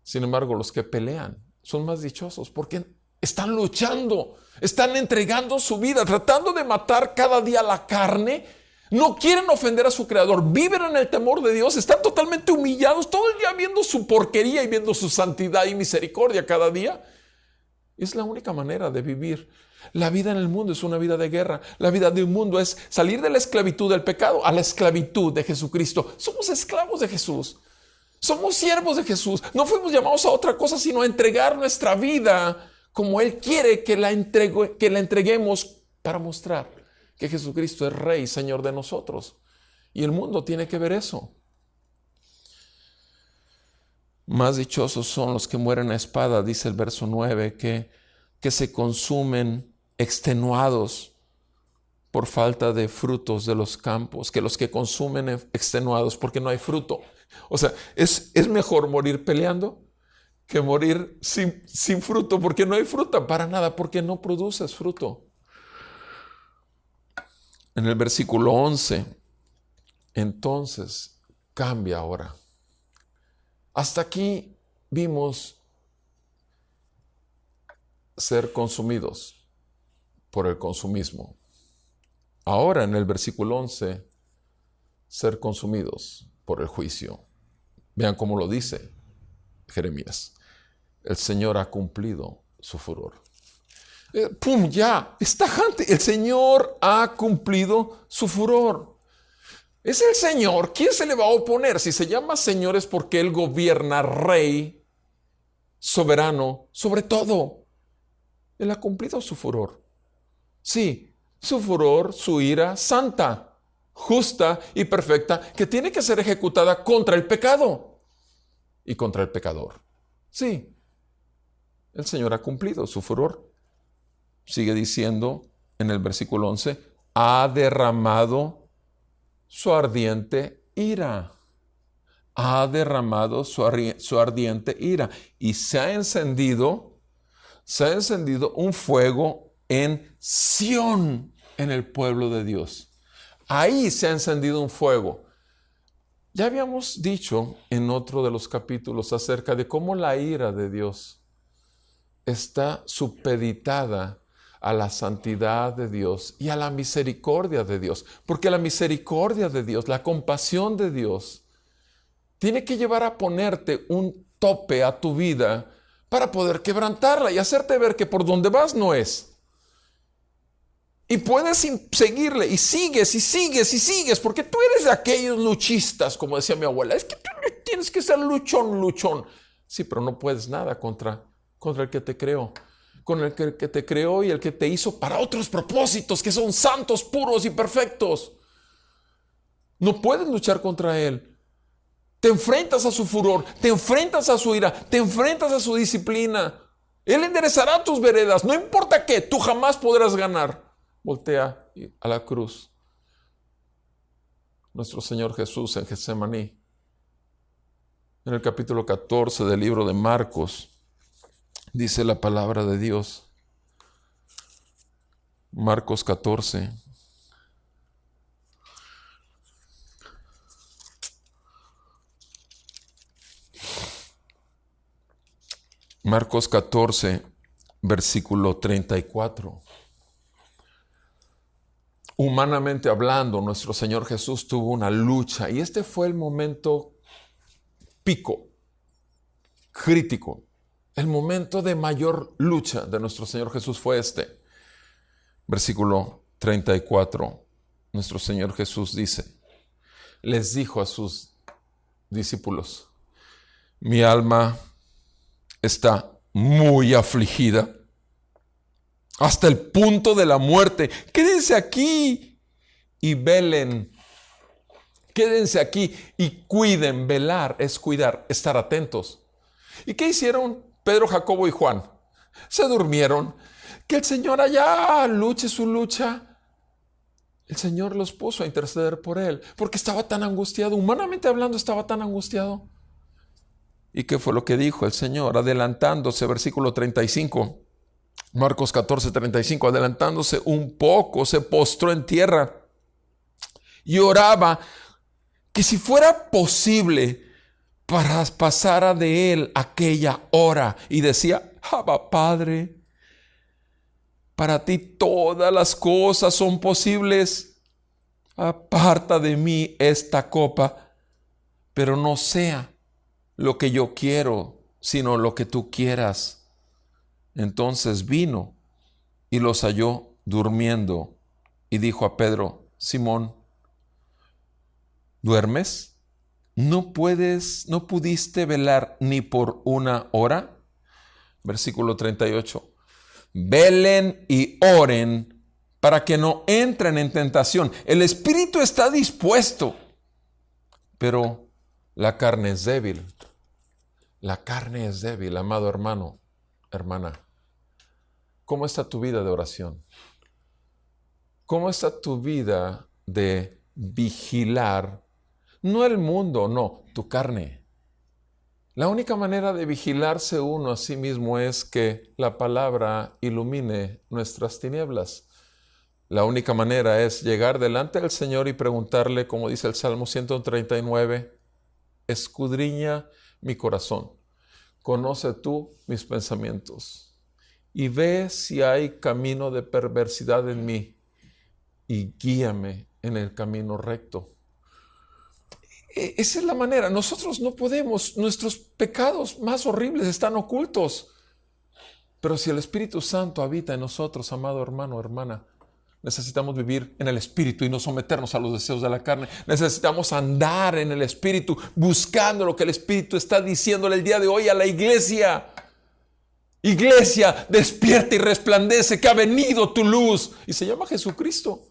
Sin embargo, los que pelean son más dichosos porque están luchando, están entregando su vida, tratando de matar cada día la carne. No quieren ofender a su creador, viven en el temor de Dios, están totalmente humillados todo el día viendo su porquería y viendo su santidad y misericordia cada día. Es la única manera de vivir. La vida en el mundo es una vida de guerra. La vida del mundo es salir de la esclavitud del pecado a la esclavitud de Jesucristo. Somos esclavos de Jesús. Somos siervos de Jesús. No fuimos llamados a otra cosa sino a entregar nuestra vida como Él quiere que la entreguemos para mostrar que Jesucristo es Rey, Señor de nosotros. Y el mundo tiene que ver eso. Más dichosos son los que mueren a espada, dice el verso 9, que se consumen extenuados por falta de frutos de los campos, que los que consumen extenuados porque no hay fruto. O sea, es mejor morir peleando que morir sin fruto, porque no hay fruta para nada, porque no produces fruto. En el versículo 11, entonces cambia ahora. Hasta aquí vimos ser consumidos por el consumismo. Ahora en el versículo 11, ser consumidos por el juicio. Vean cómo lo dice Jeremías. El Señor ha cumplido su furor. ¡Pum! Ya, es tajante. El Señor ha cumplido su furor. Es el Señor. ¿Quién se le va a oponer? Si se llama Señor es porque Él gobierna, Rey, soberano, sobre todo. Él ha cumplido su furor. Sí, su furor, su ira santa, justa y perfecta, que tiene que ser ejecutada contra el pecado y contra el pecador. Sí, el Señor ha cumplido su furor. Sigue diciendo en el versículo 11, ha derramado su ardiente ira. Ha derramado su ardiente ira. Y se ha encendido un fuego en Sión, en el pueblo de Dios. Ahí se ha encendido un fuego. Ya habíamos dicho en otro de los capítulos acerca de cómo la ira de Dios está supeditada a la santidad de Dios y a la misericordia de Dios. Porque la misericordia de Dios, la compasión de Dios, tiene que llevar a ponerte un tope a tu vida para poder quebrantarla y hacerte ver que por donde vas no es. Y puedes seguirle y sigues, porque tú eres de aquellos luchistas, como decía mi abuela. Es que tú tienes que ser luchón. Sí, pero no puedes nada contra el que te creó. Con el que te creó y el que te hizo para otros propósitos que son santos, puros y perfectos. No puedes luchar contra Él. Te enfrentas a su furor, te enfrentas a su ira, te enfrentas a su disciplina. Él enderezará tus veredas, no importa qué, tú jamás podrás ganar. Voltea a la cruz. Nuestro Señor Jesús en Getsemaní. En el capítulo 14 del libro de Marcos, dice la palabra de Dios. Marcos 14. Marcos 14, versículo 34. Humanamente hablando, nuestro Señor Jesús tuvo una lucha y este fue el momento pico, crítico. El momento de mayor lucha de nuestro Señor Jesús fue este. Versículo 34. Nuestro Señor Jesús dice, les dijo a sus discípulos, mi alma está muy afligida hasta el punto de la muerte. Quédense aquí y velen. Quédense aquí y cuiden. Velar es cuidar, estar atentos. ¿Y qué hicieron Pedro, Jacobo y Juan? Se durmieron. Que el Señor allá luche su lucha. El Señor los puso a interceder por él, porque estaba tan angustiado. Humanamente hablando, estaba tan angustiado. ¿Y qué fue lo que dijo el Señor? Adelantándose, versículo 35. Marcos 14, 35. Adelantándose un poco, se postró en tierra y oraba que si fuera posible pasara de él aquella hora. Y decía, Abba, Padre, para ti todas las cosas son posibles. Aparta de mí esta copa, pero no sea lo que yo quiero, sino lo que tú quieras. Entonces vino y los halló durmiendo y dijo a Pedro, Simón, ¿duermes? ¿No pudiste velar ni por una hora? Versículo 38. Velen y oren para que no entren en tentación. El espíritu está dispuesto, pero la carne es débil. La carne es débil, amado hermano, hermana. ¿Cómo está tu vida de oración? ¿Cómo está tu vida de vigilar? No el mundo, no, tu carne. La única manera de vigilarse uno a sí mismo es que la palabra ilumine nuestras tinieblas. La única manera es llegar delante del Señor y preguntarle, como dice el Salmo 139, escudriña mi corazón, conoce tú mis pensamientos y ve si hay camino de perversidad en mí y guíame en el camino recto. Esa es la manera. Nosotros no podemos, nuestros pecados más horribles están ocultos. Pero si el Espíritu Santo habita en nosotros, amado hermano, hermana, necesitamos vivir en el Espíritu y no someternos a los deseos de la carne. Necesitamos andar en el Espíritu, buscando lo que el Espíritu está diciéndole el día de hoy a la iglesia. Iglesia, despierta y resplandece, que ha venido tu luz. Y se llama Jesucristo.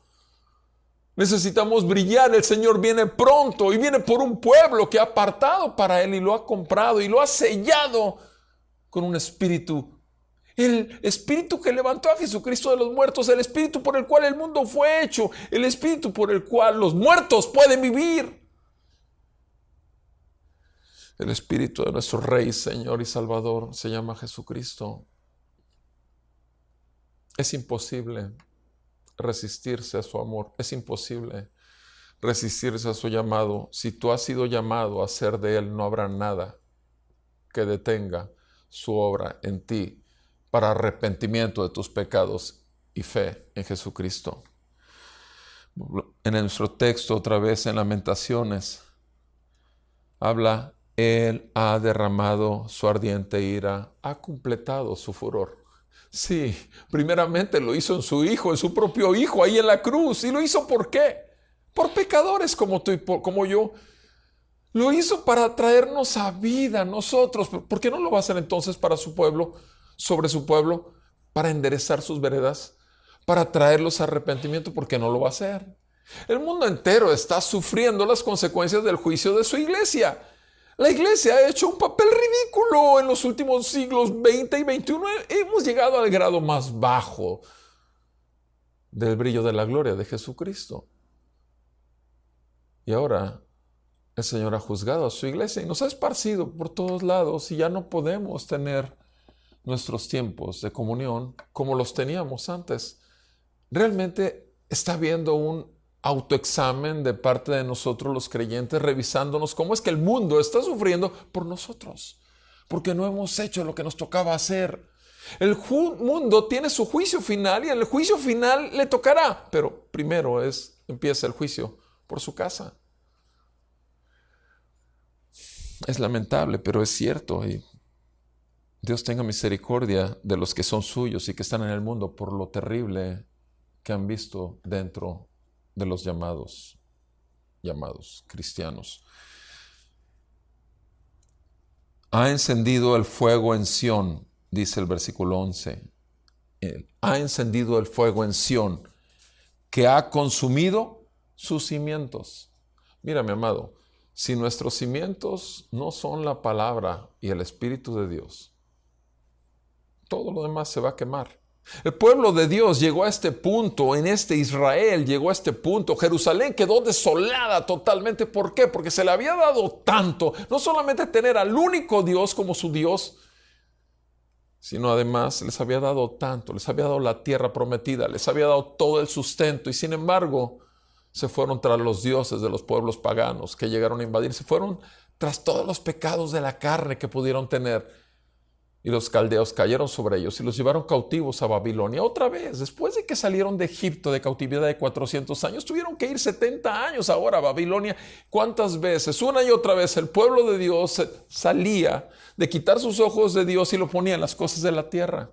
Necesitamos brillar, el Señor viene pronto y viene por un pueblo que ha apartado para Él y lo ha comprado y lo ha sellado con un espíritu. El espíritu que levantó a Jesucristo de los muertos, el espíritu por el cual el mundo fue hecho, el espíritu por el cual los muertos pueden vivir. El espíritu de nuestro Rey, Señor y Salvador se llama Jesucristo. Es imposible resistirse a su amor. Es imposible resistirse a su llamado. Si tú has sido llamado a ser de Él, no habrá nada que detenga su obra en ti para arrepentimiento de tus pecados y fe en Jesucristo. En nuestro texto, otra vez en Lamentaciones, habla, Él ha derramado su ardiente ira, ha completado su furor. Sí, primeramente lo hizo en su Hijo, en su propio Hijo, ahí en la cruz. ¿Y lo hizo por qué? Por pecadores como tú y como yo. Lo hizo para traernos a vida a nosotros. ¿Por qué no lo va a hacer entonces para su pueblo, sobre su pueblo, para enderezar sus veredas, para traerlos a arrepentimiento? ¿Por qué no lo va a hacer? El mundo entero está sufriendo las consecuencias del juicio de su iglesia. La iglesia ha hecho un papel ridículo en los últimos siglos XX y XXI. Hemos llegado al grado más bajo del brillo de la gloria de Jesucristo. Y ahora el Señor ha juzgado a su iglesia y nos ha esparcido por todos lados y ya no podemos tener nuestros tiempos de comunión como los teníamos antes. Realmente está habiendo un autoexamen de parte de nosotros los creyentes, revisándonos cómo es que el mundo está sufriendo por nosotros, porque no hemos hecho lo que nos tocaba hacer. El mundo tiene su juicio final y en el juicio final le tocará, pero primero empieza el juicio por su casa. Es lamentable, pero es cierto, y Dios tenga misericordia de los que son suyos y que están en el mundo por lo terrible que han visto dentro de los llamados cristianos. Ha encendido el fuego en Sión, dice el versículo 11. Ha encendido el fuego en Sión, que ha consumido sus cimientos. Mira, mi amado, si nuestros cimientos no son la palabra y el Espíritu de Dios, todo lo demás se va a quemar. El pueblo de Dios llegó a este punto, en este Israel llegó a este punto. Jerusalén quedó desolada totalmente. ¿Por qué? Porque se le había dado tanto, no solamente tener al único Dios como su Dios, sino además les había dado tanto, les había dado la tierra prometida, les había dado todo el sustento y sin embargo se fueron tras los dioses de los pueblos paganos que llegaron a invadir, se fueron tras todos los pecados de la carne que pudieron tener. Y los caldeos cayeron sobre ellos y los llevaron cautivos a Babilonia. Otra vez, después de que salieron de Egipto de cautividad de 400 años, tuvieron que ir 70 años ahora a Babilonia. ¿Cuántas veces? Una y otra vez el pueblo de Dios salía de quitar sus ojos de Dios y lo ponía en las cosas de la tierra.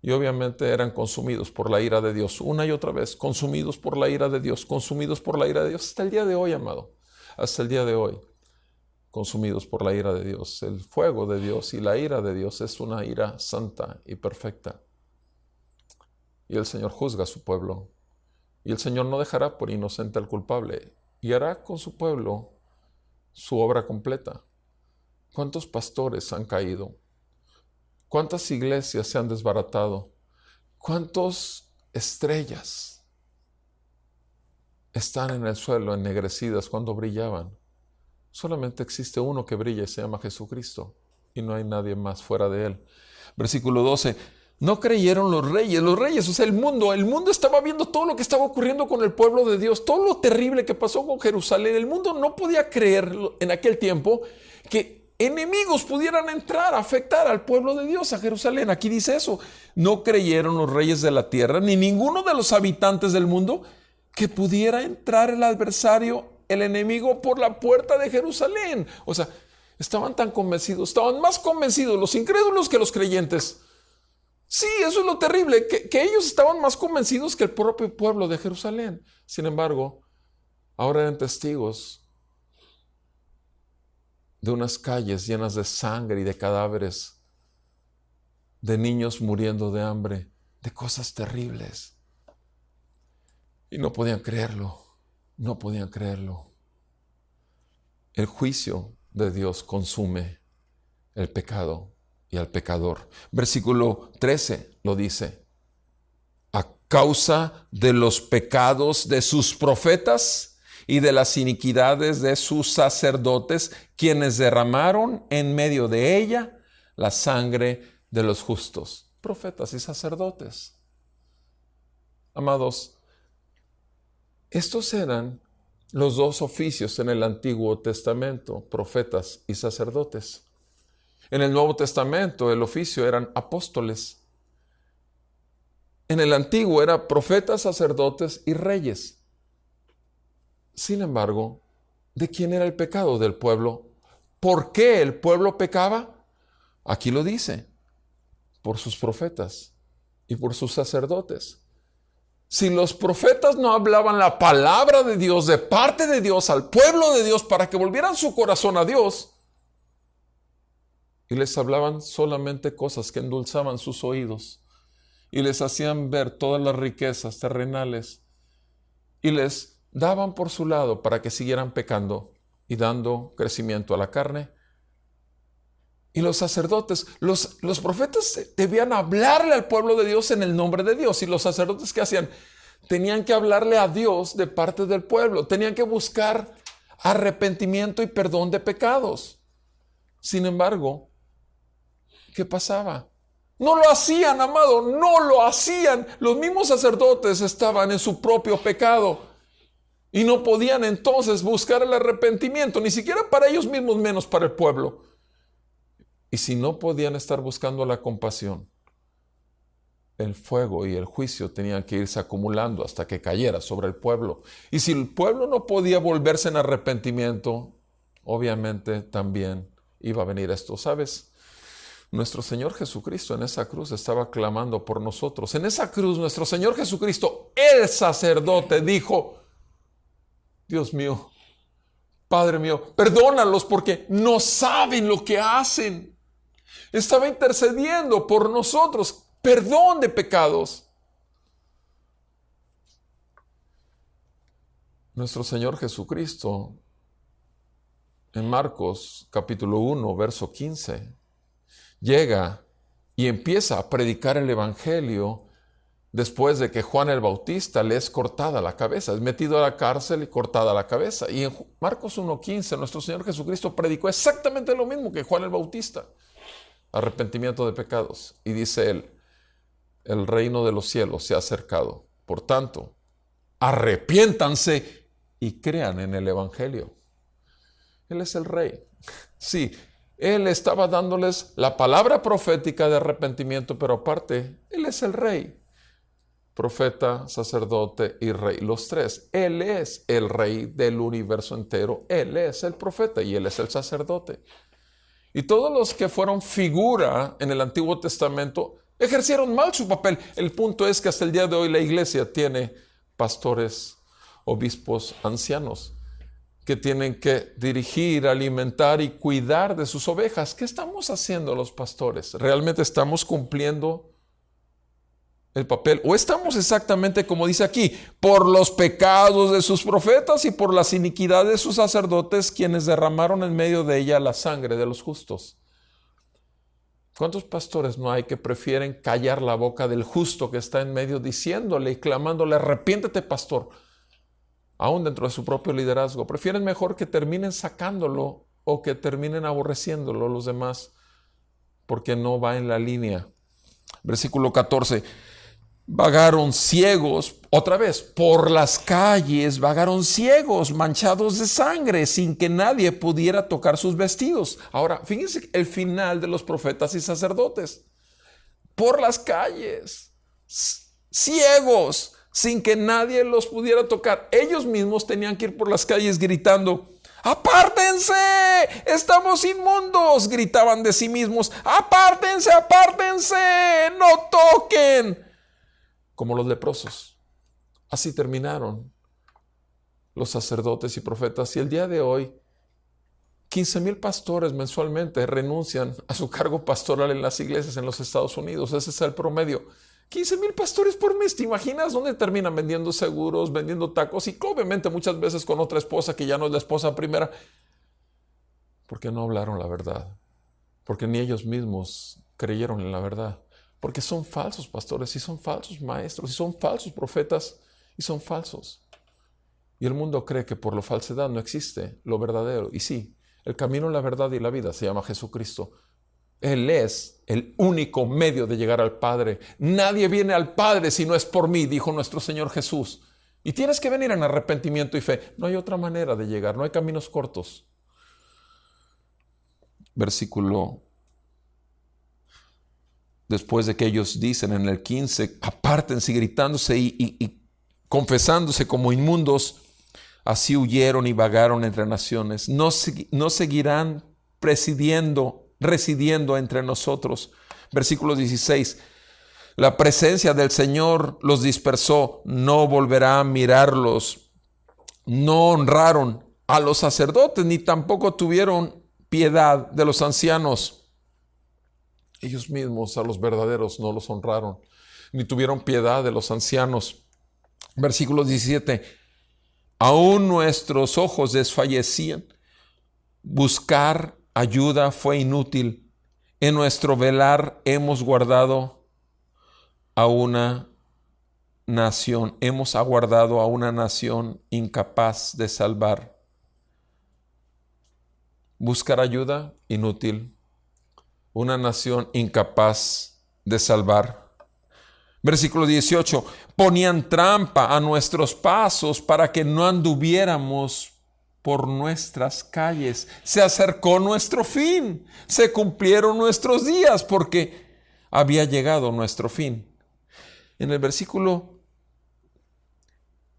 Y obviamente eran consumidos por la ira de Dios. Una y otra vez, consumidos por la ira de Dios, consumidos por la ira de Dios. Hasta el día de hoy, amado. Hasta el día de hoy. Consumidos por la ira de Dios. El fuego de Dios y la ira de Dios es una ira santa y perfecta. Y el Señor juzga a su pueblo. Y el Señor no dejará por inocente al culpable. Y hará con su pueblo su obra completa. ¿Cuántos pastores han caído? ¿Cuántas iglesias se han desbaratado? ¿Cuántas estrellas están en el suelo ennegrecidas cuando brillaban? Solamente existe uno que brilla y se llama Jesucristo y no hay nadie más fuera de él. Versículo 12. No creyeron los reyes, o sea, el mundo estaba viendo todo lo que estaba ocurriendo con el pueblo de Dios, todo lo terrible que pasó con Jerusalén. El mundo no podía creer en aquel tiempo que enemigos pudieran entrar a afectar al pueblo de Dios, a Jerusalén. Aquí dice eso. No creyeron los reyes de la tierra, ni ninguno de los habitantes del mundo, que pudiera entrar el adversario, el enemigo, por la puerta de Jerusalén. O sea, estaban tan convencidos, estaban más convencidos los incrédulos que los creyentes. Sí, eso es lo terrible, que ellos estaban más convencidos que el propio pueblo de Jerusalén. Sin embargo, ahora eran testigos de unas calles llenas de sangre y de cadáveres, de niños muriendo de hambre, de cosas terribles. Y no podían creerlo. No podían creerlo. El juicio de Dios consume el pecado y al pecador. Versículo 13 lo dice. A causa de los pecados de sus profetas y de las iniquidades de sus sacerdotes, quienes derramaron en medio de ella la sangre de los justos. Profetas y sacerdotes. Amados, estos eran los dos oficios en el Antiguo Testamento, profetas y sacerdotes. En el Nuevo Testamento el oficio eran apóstoles. En el Antiguo era profetas, sacerdotes y reyes. Sin embargo, ¿de quién era el pecado del pueblo? ¿Por qué el pueblo pecaba? Aquí lo dice, por sus profetas y por sus sacerdotes. Si los profetas no hablaban la palabra de Dios, de parte de Dios, al pueblo de Dios, para que volvieran su corazón a Dios, y les hablaban solamente cosas que endulzaban sus oídos, y les hacían ver todas las riquezas terrenales, y les daban por su lado para que siguieran pecando y dando crecimiento a la carne. Y los sacerdotes, los profetas debían hablarle al pueblo de Dios en el nombre de Dios. Y los sacerdotes, ¿qué hacían? Tenían que hablarle a Dios de parte del pueblo. Tenían que buscar arrepentimiento y perdón de pecados. Sin embargo, ¿qué pasaba? No lo hacían, amado, no lo hacían. Los mismos sacerdotes estaban en su propio pecado y no podían entonces buscar el arrepentimiento, ni siquiera para ellos mismos, menos para el pueblo. Y si no podían estar buscando la compasión, el fuego y el juicio tenían que irse acumulando hasta que cayera sobre el pueblo. Y si el pueblo no podía volverse en arrepentimiento, obviamente también iba a venir esto. ¿Sabes? Nuestro Señor Jesucristo en esa cruz estaba clamando por nosotros. En esa cruz nuestro Señor Jesucristo, el sacerdote, dijo: Dios mío, Padre mío, perdónalos porque no saben lo que hacen. Estaba intercediendo por nosotros, perdón de pecados. Nuestro Señor Jesucristo, en Marcos capítulo 1, verso 15, llega y empieza a predicar el evangelio después de que Juan el Bautista le es cortada la cabeza, es metido a la cárcel y cortada la cabeza. Y en Marcos 1:15 nuestro Señor Jesucristo predicó exactamente lo mismo que Juan el Bautista: arrepentimiento de pecados. Y dice él: el reino de los cielos se ha acercado. Por tanto, arrepiéntanse y crean en el evangelio. Él es el rey. Sí, él estaba dándoles la palabra profética de arrepentimiento, pero aparte, él es el rey. Profeta, sacerdote y rey, los tres. Él es el rey del universo entero. Él es el profeta y él es el sacerdote. Y todos los que fueron figura en el Antiguo Testamento ejercieron mal su papel. El punto es que hasta el día de hoy la iglesia tiene pastores, obispos, ancianos que tienen que dirigir, alimentar y cuidar de sus ovejas. ¿Qué estamos haciendo los pastores? ¿Realmente estamos cumpliendo el papel? ¿O estamos exactamente como dice aquí: por los pecados de sus profetas y por las iniquidades de sus sacerdotes, quienes derramaron en medio de ella la sangre de los justos? ¿Cuántos pastores no hay que prefieren callar la boca del justo que está en medio, diciéndole y clamándole: arrepiéntete, pastor, aún dentro de su propio liderazgo? Prefieren mejor que terminen sacándolo o que terminen aborreciéndolo los demás, porque no va en la línea. Versículo 14. Vagaron ciegos, otra vez, por las calles, vagaron ciegos, manchados de sangre, sin que nadie pudiera tocar sus vestidos. Ahora, fíjense el final de los profetas y sacerdotes. Por las calles, ciegos, sin que nadie los pudiera tocar. Ellos mismos tenían que ir por las calles gritando: ¡apártense! ¡Estamos inmundos!, gritaban de sí mismos. ¡Apártense, apártense! ¡No toquen! Como los leprosos. Así terminaron los sacerdotes y profetas. Y el día de hoy, 15,000 pastores mensualmente renuncian a su cargo pastoral en las iglesias en los Estados Unidos. Ese es el promedio. 15,000 pastores por mes. ¿Te imaginas dónde terminan? Vendiendo seguros, vendiendo tacos, y obviamente muchas veces con otra esposa que ya no es la esposa primera, porque no hablaron la verdad, porque ni ellos mismos creyeron en la verdad, porque son falsos pastores y son falsos maestros y son falsos profetas y son falsos. Y el mundo cree que por la falsedad no existe lo verdadero. Y sí, el camino, la verdad y la vida se llama Jesucristo. Él es el único medio de llegar al Padre. Nadie viene al Padre si no es por mí, dijo nuestro Señor Jesús. Y tienes que venir en arrepentimiento y fe. No hay otra manera de llegar, no hay caminos cortos. Versículo. Después de que ellos dicen en el 15, apártense, gritándose y confesándose como inmundos, así huyeron y vagaron entre naciones. No seguirán residiendo entre nosotros. Versículo 16. La presencia del Señor los dispersó, no volverá a mirarlos. No honraron a los sacerdotes, ni tampoco tuvieron piedad de los ancianos. Ellos mismos a los verdaderos no los honraron, ni tuvieron piedad de los ancianos. Versículo 17. Aún nuestros ojos desfallecían. Buscar ayuda fue inútil. En nuestro velar hemos guardado a una nación. Hemos aguardado a una nación incapaz de salvar. Buscar ayuda, inútil. Una nación incapaz de salvar. Versículo 18. Ponían trampa a nuestros pasos para que no anduviéramos por nuestras calles. Se acercó nuestro fin. Se cumplieron nuestros días porque había llegado nuestro fin. En el versículo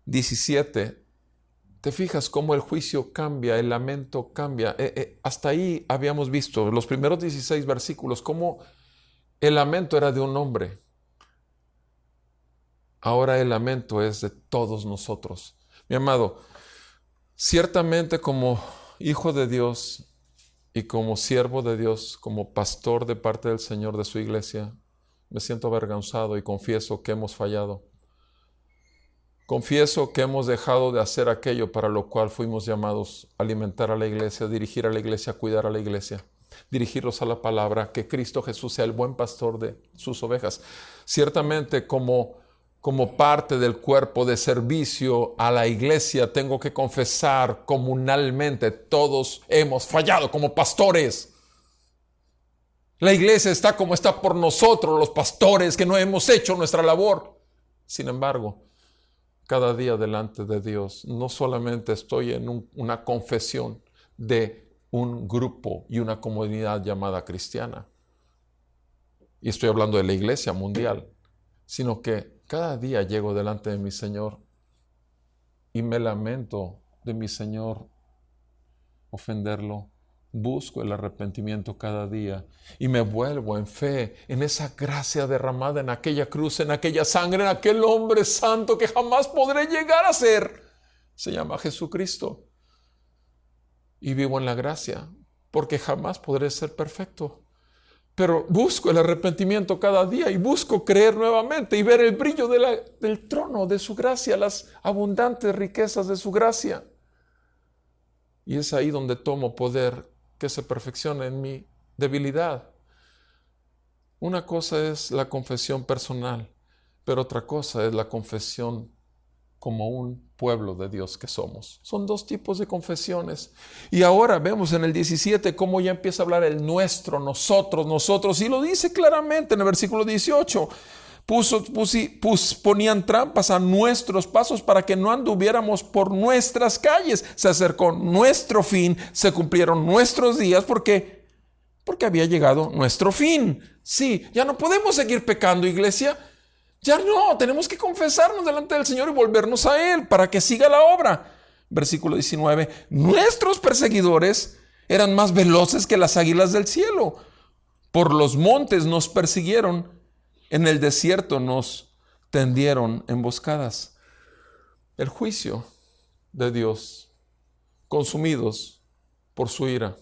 17, te fijas cómo el juicio cambia, el lamento cambia. Hasta ahí habíamos visto, los primeros 16 versículos, cómo el lamento era de un hombre. Ahora el lamento es de todos nosotros. Mi amado, ciertamente como hijo de Dios y como siervo de Dios, como pastor de parte del Señor de su iglesia, me siento avergonzado y confieso que hemos fallado. Confieso que hemos dejado de hacer aquello para lo cual fuimos llamados: alimentar a la iglesia, dirigir a la iglesia, cuidar a la iglesia, dirigirlos a la palabra, que Cristo Jesús sea el buen pastor de sus ovejas. Ciertamente como parte del cuerpo de servicio a la iglesia, tengo que confesar comunalmente, todos hemos fallado como pastores. La iglesia está como está por nosotros, los pastores, que no hemos hecho nuestra labor. Sin embargo, cada día delante de Dios, no solamente estoy en una confesión de un grupo y una comunidad llamada cristiana, y estoy hablando de la iglesia mundial, sino que cada día llego delante de mi Señor y me lamento de mi Señor ofenderlo. Busco el arrepentimiento cada día y me vuelvo en fe, en esa gracia derramada en aquella cruz, en aquella sangre, en aquel hombre santo que jamás podré llegar a ser. Se llama Jesucristo. Y vivo en la gracia, porque jamás podré ser perfecto. Pero busco el arrepentimiento cada día y busco creer nuevamente y ver el brillo del trono de su gracia, las abundantes riquezas de su gracia. Y es ahí donde tomo poder que se perfeccione en mi debilidad. Una cosa es la confesión personal, pero otra cosa es la confesión como un pueblo de Dios que somos. Son dos tipos de confesiones. Y ahora vemos en el 17 cómo ya empieza a hablar el nuestro, nosotros, y lo dice claramente en el versículo 18. Ponían trampas a nuestros pasos para que no anduviéramos por nuestras calles. Se acercó nuestro fin, se cumplieron nuestros días porque había llegado nuestro fin. Sí, ya no podemos seguir pecando, iglesia. Ya no, tenemos que confesarnos delante del Señor y volvernos a Él para que siga la obra. Versículo 19. Nuestros perseguidores eran más veloces que las águilas del cielo. Por los montes nos persiguieron. En el desierto nos tendieron emboscadas. El juicio de Dios, consumidos por su ira.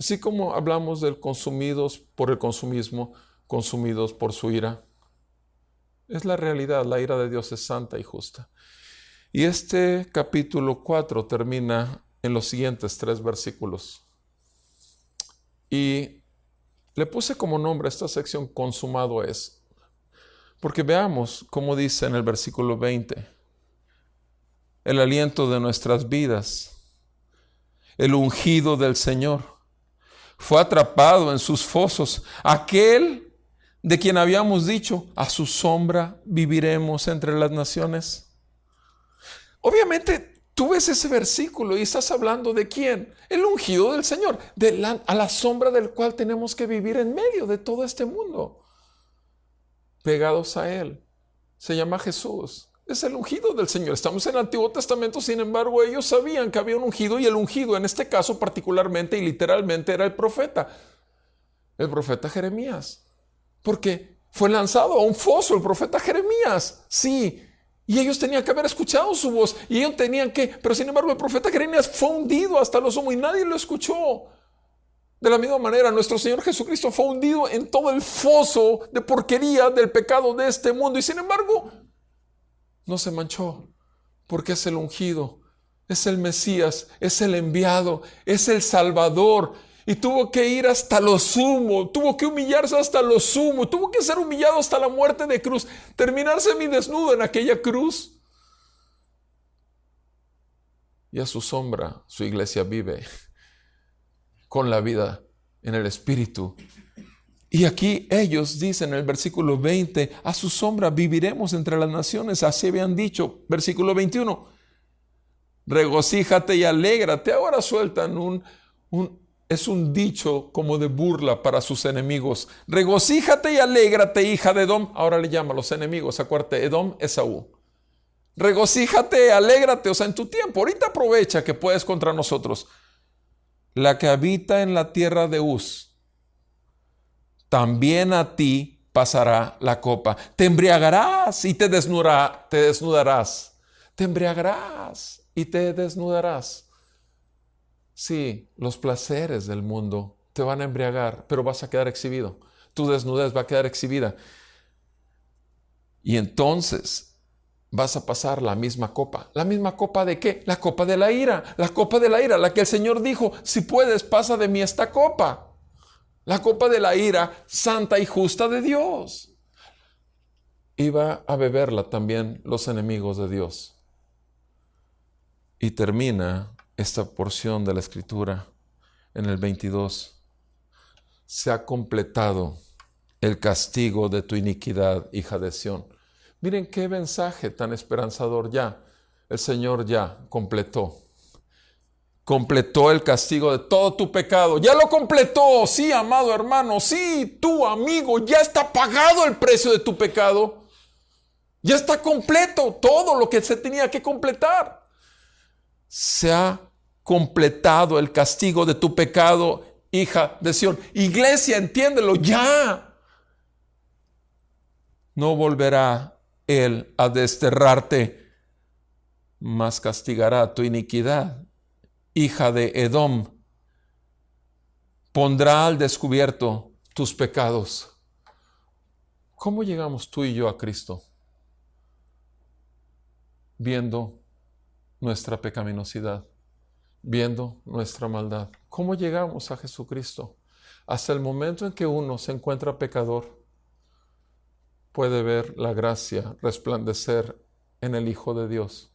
Así como hablamos del consumidos por el consumismo, consumidos por su ira. Es la realidad, la ira de Dios es santa y justa. Y este capítulo 4 termina en los siguientes 3 versículos. Y le puse como nombre a esta sección consumado es, porque veamos cómo dice en el versículo 20, el aliento de nuestras vidas, el ungido del Señor, fue atrapado en sus fosos, aquel de quien habíamos dicho, a su sombra viviremos entre las naciones. Obviamente, tú ves ese versículo y estás hablando de quién, el ungido del Señor, a la sombra del cual tenemos que vivir en medio de todo este mundo, pegados a Él. Se llama Jesús, es el ungido del Señor. Estamos en el Antiguo Testamento, sin embargo, ellos sabían que había un ungido, y el ungido en este caso particularmente y literalmente era el profeta Jeremías. Porque Fue lanzado a un foso el profeta Jeremías. Sí. Y ellos tenían que haber escuchado su voz. Y ellos tenían que... Pero sin embargo el profeta Jeremías fue hundido hasta lo sumo y nadie lo escuchó. De la misma manera, nuestro Señor Jesucristo fue hundido en todo el foso de porquería del pecado de este mundo. Y sin embargo, no se manchó. Porque es el ungido, es el Mesías, es el enviado, es el Salvador. Y tuvo que ir hasta lo sumo, tuvo que humillarse hasta lo sumo, tuvo que ser humillado hasta la muerte de cruz, terminar semidesnudo en aquella cruz. Y a su sombra su iglesia vive con la vida en el Espíritu. Y aquí ellos dicen en el versículo 20, a su sombra viviremos entre las naciones, así habían dicho. Versículo 21, regocíjate y alégrate. Ahora sueltan es un dicho como de burla para sus enemigos. Regocíjate y alégrate, hija de Edom. Ahora le llama a los enemigos, acuérdate, Edom, Esaú. Regocíjate, alégrate, o sea, en tu tiempo. Ahorita aprovecha que puedes contra nosotros. La que habita en la tierra de Uz, también a ti pasará la copa. Te embriagarás y te desnudarás. Te embriagarás y te desnudarás. Sí, los placeres del mundo te van a embriagar, pero vas a quedar exhibido. Tu desnudez va a quedar exhibida. Y entonces vas a pasar la misma copa. ¿La misma copa de qué? La copa de la ira. La copa de la ira, la que el Señor dijo, si puedes, pasa de mí esta copa. La copa de la ira santa y justa de Dios. Iba a beberla también los enemigos de Dios. Y termina esta porción de la Escritura en el 22. Se ha completado el castigo de tu iniquidad, hija de Sión. Miren qué mensaje tan esperanzador ya. El Señor ya completó el castigo de todo tu pecado. Ya lo completó. Sí, amado hermano. Sí, tú, amigo. Ya está pagado el precio de tu pecado. Ya está completo todo lo que se tenía que completar. Se ha completado el castigo de tu pecado, hija de Sión. Iglesia, entiéndelo ya. No volverá Él a desterrarte, mas castigará tu iniquidad, hija de Edom. Pondrá al descubierto tus pecados. ¿Cómo llegamos tú y yo a Cristo? Viendo nuestra pecaminosidad, viendo nuestra maldad. ¿Cómo llegamos a Jesucristo? Hasta el momento en que uno se encuentra pecador, puede ver la gracia resplandecer en el Hijo de Dios.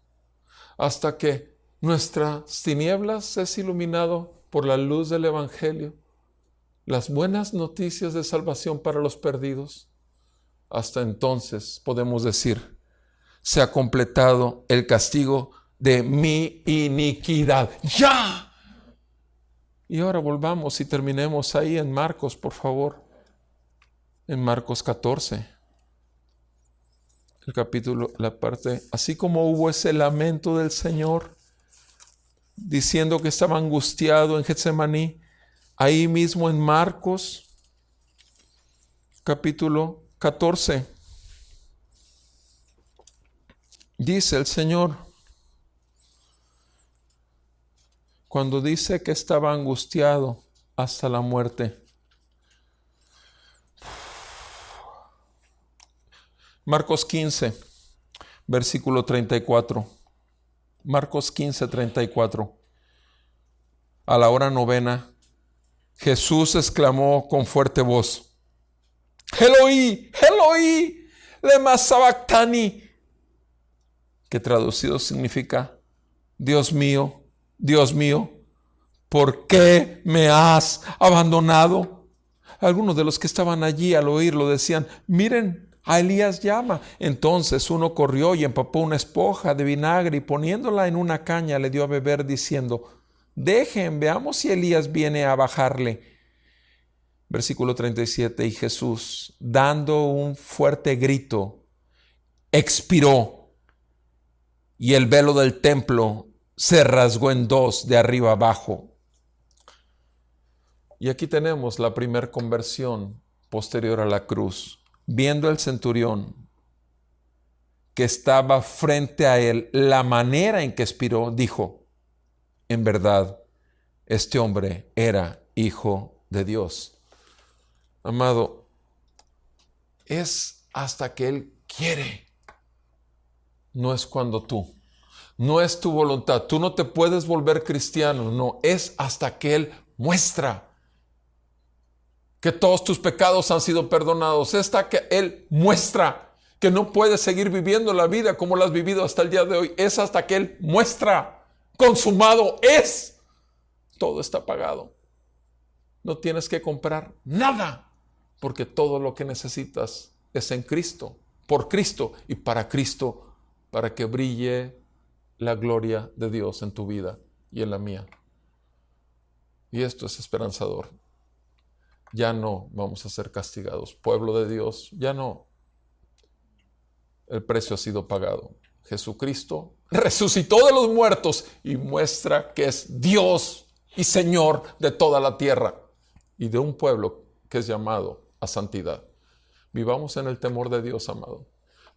Hasta que nuestras tinieblas es iluminado por la luz del Evangelio, las buenas noticias de salvación para los perdidos. Hasta entonces podemos decir, se ha completado el castigo de mi iniquidad. ¡Ya! Y ahora volvamos y terminemos ahí en Marcos, por favor. En Marcos 14. El capítulo, la parte, así como hubo ese lamento del Señor, diciendo que estaba angustiado en Getsemaní, ahí mismo en Marcos, capítulo 14, dice el Señor, cuando dice que estaba angustiado hasta la muerte. Marcos 15, versículo 34. Marcos 15, 34. A la hora novena, Jesús exclamó con fuerte voz, Eloi, Eloi, lema sabactani, que traducido significa, Dios mío, ¿por qué me has abandonado? Algunos de los que estaban allí al oírlo decían, miren, a Elías llama. Entonces uno corrió y empapó una esponja de vinagre y poniéndola en una caña le dio a beber diciendo, dejen, veamos si Elías viene a bajarle. Versículo 37, y Jesús, dando un fuerte grito, expiró y el velo del templo se rasgó en dos de arriba abajo. Y aquí tenemos la primera conversión posterior a la cruz. Viendo el centurión que estaba frente a él, la manera en que expiró, dijo: en verdad, este hombre era hijo de Dios. Amado, es hasta que Él quiere, no es cuando tú. No es tu voluntad. Tú no te puedes volver cristiano. No, es hasta que Él muestra que todos tus pecados han sido perdonados. Es hasta que Él muestra que no puedes seguir viviendo la vida como la has vivido hasta el día de hoy. Es hasta que Él muestra. Consumado es. Todo está pagado. No tienes que comprar nada, porque todo lo que necesitas es en Cristo, por Cristo y para Cristo, para que brille la gloria de Dios en tu vida y en la mía. Y esto es esperanzador. Ya no vamos a ser castigados. Pueblo de Dios, ya no. El precio ha sido pagado. Jesucristo resucitó de los muertos y muestra que es Dios y Señor de toda la tierra y de un pueblo que es llamado a santidad. Vivamos en el temor de Dios, amado.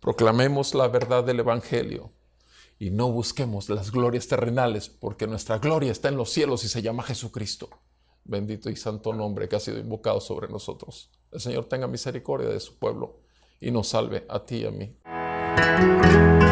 Proclamemos la verdad del Evangelio y no busquemos las glorias terrenales, porque nuestra gloria está en los cielos y se llama Jesucristo. Bendito y santo nombre que ha sido invocado sobre nosotros. El Señor tenga misericordia de su pueblo y nos salve a ti y a mí.